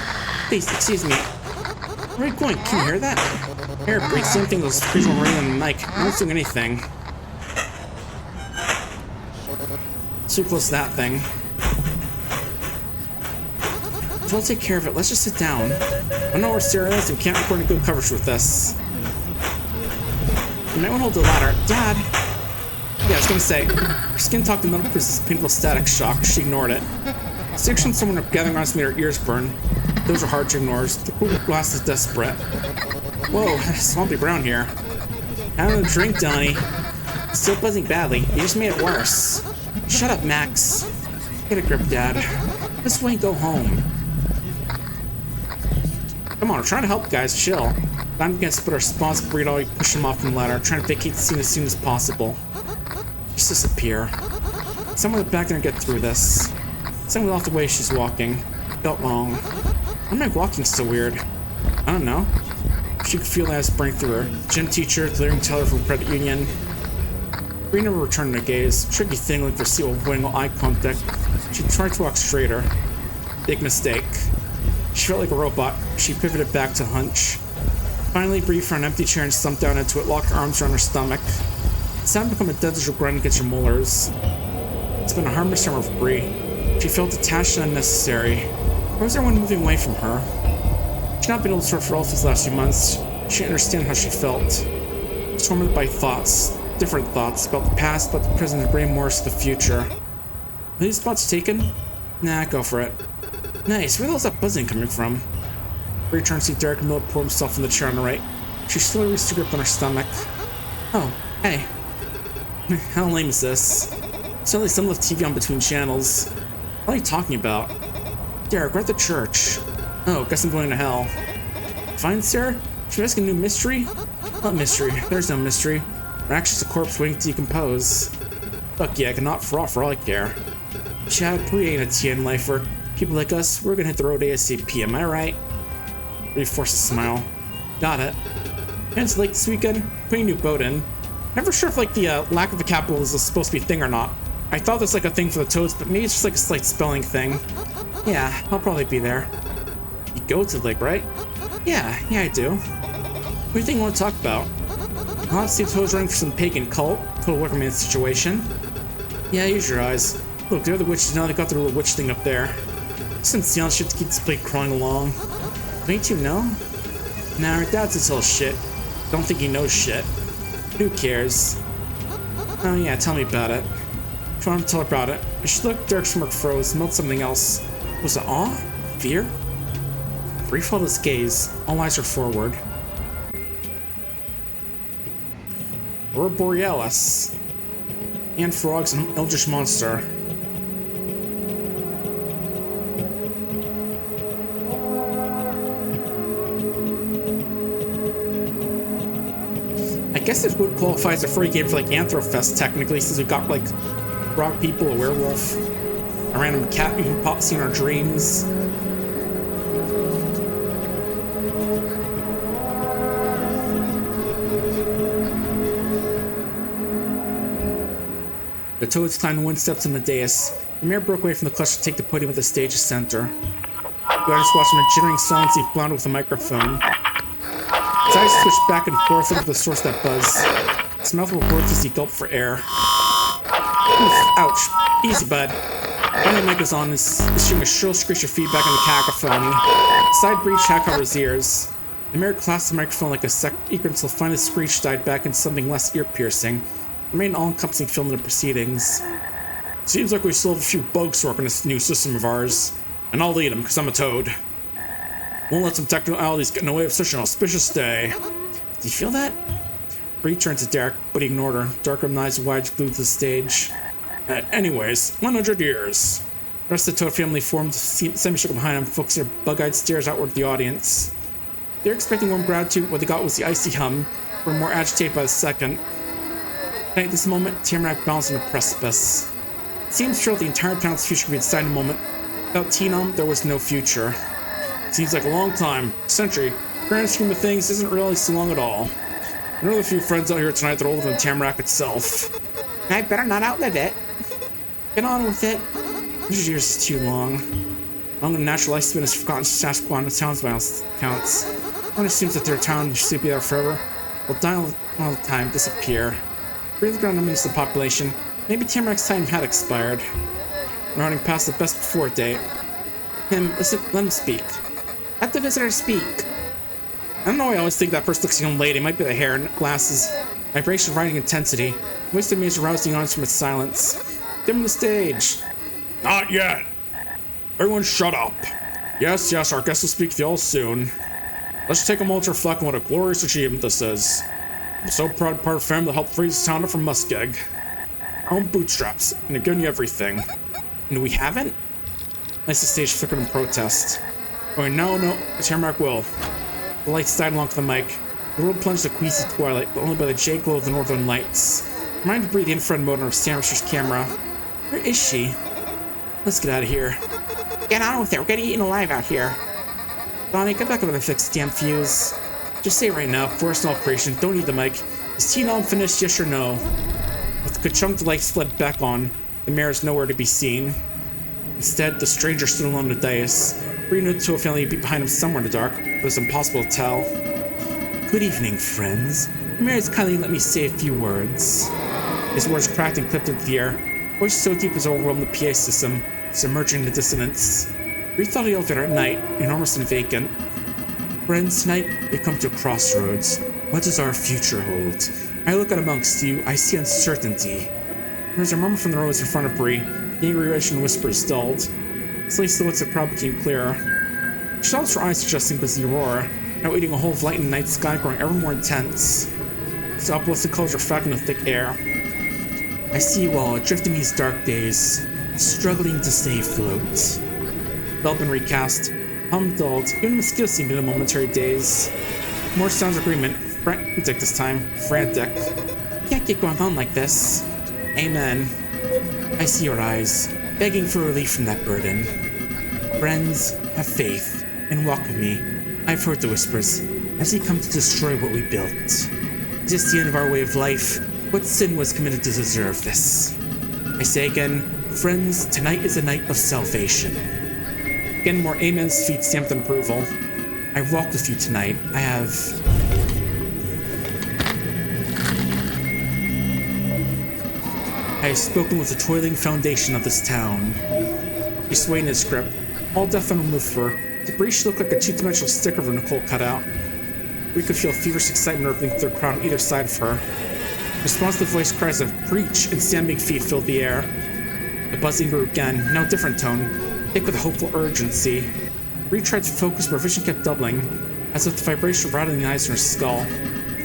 Please, excuse me. Where are you going? Can you hear that? Air breathe, same thing those people ringing on the mic. No one's doing anything. Too close to that thing. So we'll take care of it. Let's just sit down. I know we're serious and we can't record any good coverage with this. You might want to hold the ladder. Dad! Yeah, I was gonna say, her skin talked to metal because this painful static shock. She ignored it. Section someone up gathering around us made her ears burn. Those are hard to ignore. The cool glass is desperate. Whoa, swampy brown here. Having a drink, Donnie. Still buzzing badly. You just made it worse. Shut up, Max. Get a grip, Dad. This way, go home. Come on, we're trying to help, guys. Chill. I'm gonna put our responsibility all push him off from the ladder, trying to vacate the scene as soon as possible. Just disappear. Someone in the back gonna get through this. Someone off the way she's walking. Felt wrong. Why am I walking so weird? I don't know. She could feel that as sprang through her. Gym teacher, clearing teller from credit union. Bree never returned her gaze. Tricky thing like foreseeable avoiding eye contact. She tried to walk straighter. Big mistake. She felt like a robot. She pivoted back to hunch. Finally, Bree found an empty chair and slumped down into it, locked her arms around her stomach. It sounded become a deadly grind against her molars. It's been a harmless summer for Bree. She felt detached and unnecessary. Why was everyone moving away from her? She'd not been able to sort for all these last few months. She didn't understand how she felt. Tormented by thoughts, different thoughts, about the past, about the present, and brain more to the future. Are these spots taken? Nah, go for it. Nice, where the hell's that buzzing coming from? Bree turned to see Derek Miller pour himself in the chair on the right. She slowly reached her grip on her stomach. Oh, hey. How lame is this? Suddenly someone left TV on between channels. What are you talking about? Derek, we're at the church. Oh, guess I'm going to hell. Fine, Sarah? Should we ask a new mystery? What mystery? There's no mystery. We're actually a corpse waiting to decompose. Fuck yeah, I cannot for all I care. Chad, Bree ain't a TN lifer. People like us, we're gonna hit the road ASAP, am I right? Bree forced a smile. Got it. Hence, like this weekend, putting a new boat in. Never sure if, like, the lack of a capital is supposed to be a thing or not. I thought there's, like, a thing for the Toads, but maybe it's just, like, a slight spelling thing. Yeah, I'll probably be there. You go to the lake, right? Yeah, I do. What do you think you want to talk about? I'll have to see Toads running for some pagan cult. Total Wickerman situation. Yeah, use your eyes. Look, the other witches now they got their little witch thing up there. Some Sion shit to keep this plate crawling along. Don't you know? Nah, our dad's this whole shit. Don't think he knows shit. Who cares? Oh yeah, tell me about it. If you want to tell her about it. She looked, Derek's smirk froze, melt something else. Was it awe? Fear? Brief held his gaze. All eyes are forward. Aurora Borealis. And frogs, an eldritch monster. I guess this would qualify as a free game for like Anthrofest technically, since we've got like frog people, a werewolf, a random cat we can pop see in our dreams. The toads climbed one step to the dais. The mayor broke away from the cluster to take the podium at the stage's center. The audience watched him in jittering silence. He floundered with a microphone. His eyes switched back and forth looking for the source of that buzz. His mouth worked as he gulped for air. Oof, ouch. Easy, bud. Finally, the mic was on, issuing a shrill screech of feedback on the cacophony. The side breach had covered his ears. The mayor clasped the microphone like a eager until finally the screech died back into something less ear-piercing. The main all-encompassing film in the proceedings. Seems like we still have a few bugs to work on this new system of ours. And I'll lead them, because I'm a toad. Won't let some technicalities get in the way of such an auspicious day. Do you feel that? Bree turned to Derek, but he ignored her. Dark-rimmed eyes wide glued to the stage. Anyways, 100 years. The rest of the Toad family formed semicircle behind him, focusing their bug-eyed stares outward at the audience. They were expecting warm gratitude. What they got was the icy hum. Were more agitated by the second. At this moment, Tamarack bounced on a precipice. It seems true that the entire town's future could be decided in a moment. Without Teenom, there was no future. It seems like a long time, a century. The grand scheme of things isn't really so long at all. There are a few friends out here tonight that are older than Tamarack itself. I better not outlive it. Get on with it. 100 years is too long. Long and natural lifespan has forgotten Sasquatch and towns by all accounts. One assumes that their town should be there forever. Will die all the time, disappear. Breathe the ground amidst the population. Maybe Tamarack's time had expired. We're running past the best before date. Listen, let him speak. Let the visitor speak. I don't know why I always think that person looks like a young lady. It might be the hair and glasses. Vibration of writing intensity. Voice of maze arousing the audience from its silence. Dim the stage. Not yet. Everyone shut up. Yes, our guest will speak to you all soon. Let's take a moment to reflect on what a glorious achievement this is. I'm so proud to be part of a family that helped freeze this town up from muskeg. Our own bootstraps, and they've given you everything. And we haven't? Nice the stage flickered in protest. Oh, no, Tamarack will. The lights died along with the mic. The world plunged into queasy twilight, but only by the jade glow of the northern lights. Reminded to breathe the infrared mode on Sandwicher's camera. Where is she? Let's get out of here. Get on with it, we're getting eaten alive out here. Donnie, get back over there and fix the damn fuse. Just say it right now, force all creation, don't need the mic. Is T-Nom finished, yes or no? With the chunk the lights fled back on, the mayor is nowhere to be seen. Instead, the stranger stood alone on the dais. Bree knew the Toad family beat behind him somewhere in the dark, but it was impossible to tell. Good evening, friends. The mayor has kindly let me say a few words. His words cracked and clipped into the air. Voice so deep as overwhelmed the PA system, submerging the dissonance. Bree thought of the elevator at night, enormous and vacant. Friends, tonight we come to a crossroads. What does our future hold? I look out amongst you, I see uncertainty. There's a murmur from the rows in front of Bree. The angry Russian whispers dulled. Slowly the woods of the crowd became clearer. She saw her eyes adjusting to the aurora, now eating a hole of light in the night sky, growing ever more intense. Its opalescent colors reflecting the thick air. I see you all, adrift in these dark days, struggling to stay afloat. The bell had been recast. Hum dulled, even the mosquitoes seemed in a momentary daze. More sounds of agreement, frantic this time, frantic. Can't get going on like this. Amen. I see your eyes, begging for relief from that burden. Friends, have faith, and walk with me. I've heard the whispers, as we come to destroy what we built. Is this the end of our way of life? What sin was committed to deserve this? I say again, friends, tonight is a night of salvation. Again, more amens, feet stamped in approval. I've walked with you tonight. I have spoken with the toiling foundation of this town. He swayed in his grip. All death on remove for her. The breach looked like a two-dimensional sticker of a Nicole cutout. We could feel feverish excitement rippling through the crowd on either side of her. In response to the voice cries of breach and stamping feet filled the air. The buzzing grew again, now a different tone, thick with a hopeful urgency. Breach tried to focus, but her vision kept doubling, as if the vibration rattling the eyes in her skull.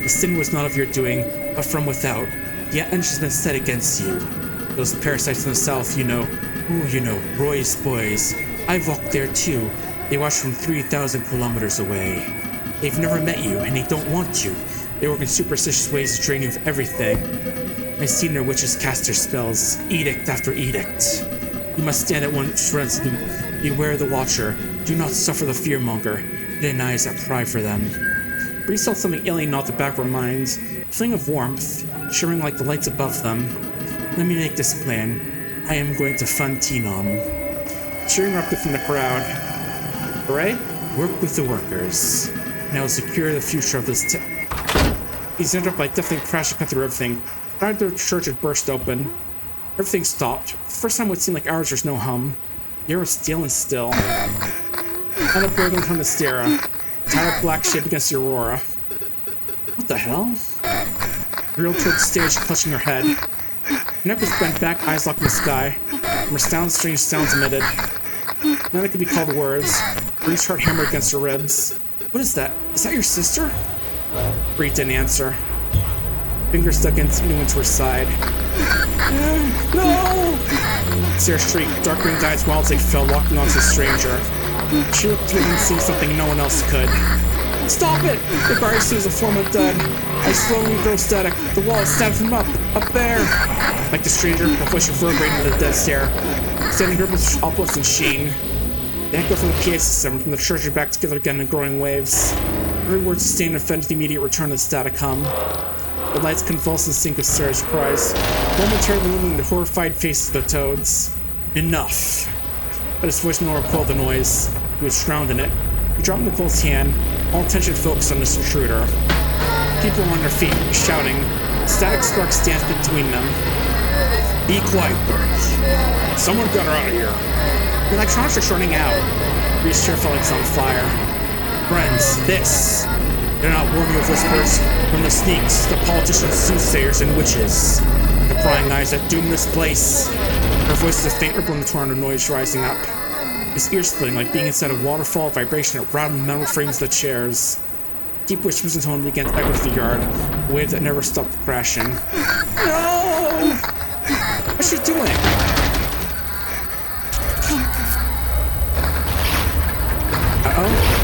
The sin was not of your doing, but from without. The engine has been set against you. Those parasites in the south, you know. Ooh, you know, Roy's boys. I've walked there too. They watch from 3,000 kilometers away. They've never met you, and they don't want you. They work in superstitious ways to drain you of everything. I've seen their witches cast their spells, edict after edict. You must stand at one's resolute. Beware the watcher. Do not suffer the fearmonger. Hidden eyes that pry for them. Bree felt something alien off the back of her mind, a feeling of warmth, shimmering like the lights above them. Let me make this plan. I am going to fund Tenom. Cheering erupted from the crowd. Hooray? Work with the workers. Now secure the future of this He's interrupted by deafening crash that cut through everything. The door of the church had burst open. Everything stopped. For the first time, what seemed like hours, there's no hum. The air was stale and still. Out of building from the Stera. Tired black shape against the aurora. What the hell? Reeled toward the stage, clutching her head. Her neck was bent back, eyes locked in the sky. From her strange sounds emitted. None that could be called words. Bree's heart hammered against her ribs. What is that? Is that your sister? Bree didn't answer. Fingers stuck into her side. No! Sarah shrieked, dark green eyes wild as they fell, locking onto the stranger. She looked through and seeing something no one else could. Stop it! The guard sees a form of dead. I slowly grow static. The wall stabs him up there! Like the stranger, her voice reverberated into the dead stare, sending her uplifts and sheen. The echo from the PA system, from the church are back together again in growing waves. Every word sustained and fed to the immediate return of the static hum. The lights convulsed and sync with Sarah's cries, momentarily illuminating the horrified faces of the toads. Enough! But his voice no longer quelled the noise. He was drowned in it. He dropped Nicole's hand, all attention focused on this intruder. People were on their feet, shouting. Static sparks danced between them. Be quiet, birds. Someone got her out of here. The electronics are shorting out. Bree's chair felt like it's on fire. Friends, this. They're not warning you of whispers from the sneaks, the politicians, soothsayers, and witches. The prying eyes that doom this place. Her voice is a faint rippling torrent of noise rising up. His ears splitting like being inside a waterfall of vibration that rattled the metal frames of the chairs. Deep whispers and tone began to echo through the yard, a wave that never stopped crashing. No! What's she doing? Uh-oh.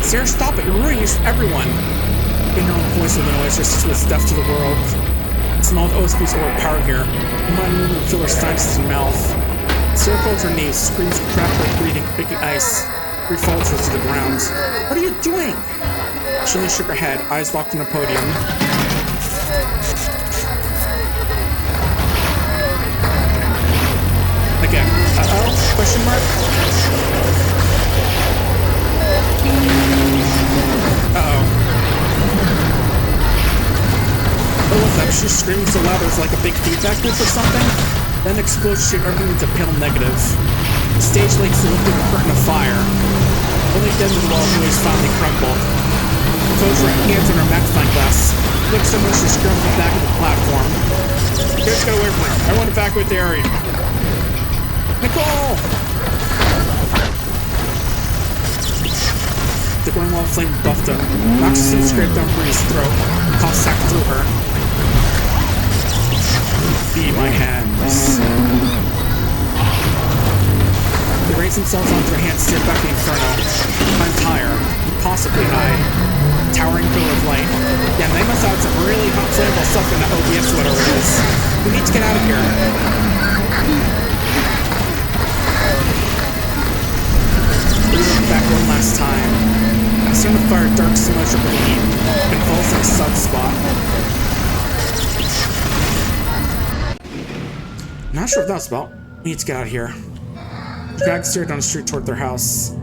Sarah, stop it! You're ruining this for everyone! In her own voice of the noise, her sister was deaf to the world. It smelled OSP's overpowered here. Her mind moved and filled her sinuses and mouth. Sarah fell to her knees, screams and cracked like breathing, breaking ice. Bree falls to the ground. What are you doing? She only shook her head, eyes locked on the podium. Again. Uh-oh? Question mark? Uh-oh. Oh, what's that? She's screaming so loud there's like a big feedback loop or something? Then explodes shaped everything into pale negative. The stage lights lifted a curtain of fire. Only then the wall noise finally crumbled. The closed her hands on her magnifying glass. Looked so much she scrambled back of the platform. You guys get away from her. I want to evacuate the area. Nicole! The growing wall of flame buffed him. Noxious and scraped down Bree's throat. The cough sacked through her. Be my hands. They raised themselves onto their hands, stared back at the inferno. Climbed higher, impossibly high. Towering pillar of light. Yeah, they must have some really hot flammable stuff in that OBS, whatever it is. We need to get out of here. We looked back one last time. The center of fire, dark symmetrical heat, convulsing a sunspot. Not sure what that's about. We need to get out of here. The drag stared down the street toward their house.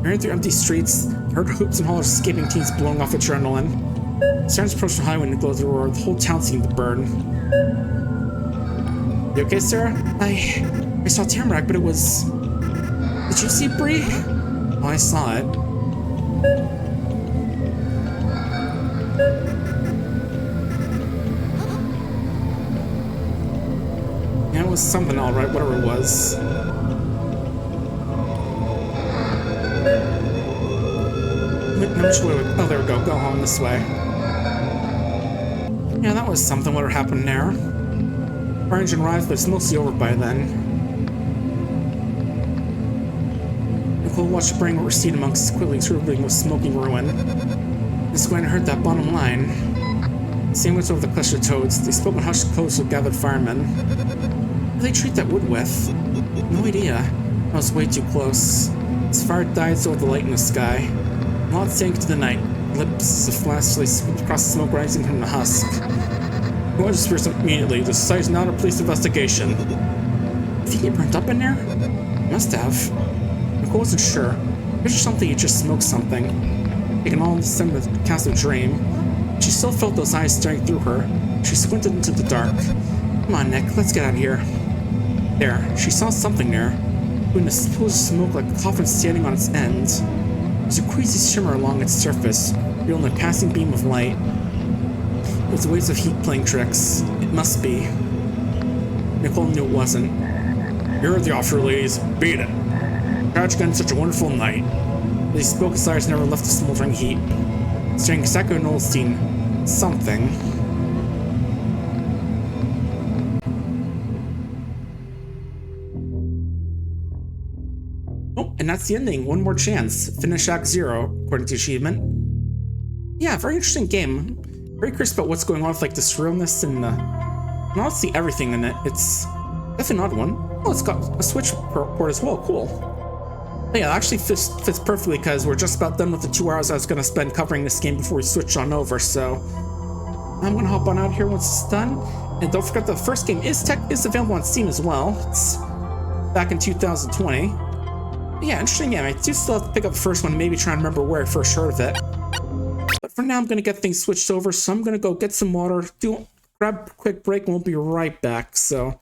Running through empty streets, I heard hoops and hollers escaping teens blowing off adrenaline. Sirens approached the highway and glowed the roar. The whole town seemed to burn. You okay, Sarah? I saw Tamarack, but it was... Did you see Bree? Oh, I saw it. Yeah, it was something alright, whatever it was. No, which way? Oh, there we go. Go home this way. Yeah, that was something. Whatever happened there. Fire engine arrived, but it's mostly over by then. Nicole watched the brain recede amongst quickly swirling with smoking ruin. This when I heard that bottom line. Same was over the cluster of toads. They spoke in hushed tones of gathered firemen. What do they treat that wood with? No idea. I was way too close. As fire died, so with the light in the sky. Lot sank into the night. Lips of flashlights swept across the smoke rising from the husk. We want to disperse immediately. The site is not a police investigation. Did he get burnt up in there? Must have. Nicole wasn't sure. Picture something, he just smoked something. Taken all in the center of the cast of dream. She still felt those eyes staring through her. She squinted into the dark. Come on, Nick, let's get out of here. There, she saw something there. Doing a spool of smoke like a coffin standing on its end. There's a queasy shimmer along its surface, revealing a passing beam of light. It was waves of heat playing tricks. It must be. Nicole knew it wasn't. You're the officer, ladies. Beat it. Tragic on such a wonderful night. As he spoke, his eyes never left the smoldering heap. Staring exactly at Nolstein. Something. Oh, and that's the ending. One more chance. Finish Act 0, according to achievement. Yeah, very interesting game. Very curious about what's going on with like the surrealness and honestly everything in it. It's definitely an odd one. Oh, it's got a Switch port as well. Cool. But yeah, it actually fits perfectly because we're just about done with the 2 hours I was going to spend covering this game before we switch on over. So I'm going to hop on out here once it's done. And don't forget the first game is available on Steam as well. It's back in 2020. Yeah, interesting game. I do still have to pick up the first one, maybe try and remember where I first heard of it. But for now, I'm going to get things switched over, so I'm going to go get some water, grab a quick break, and we'll be right back. So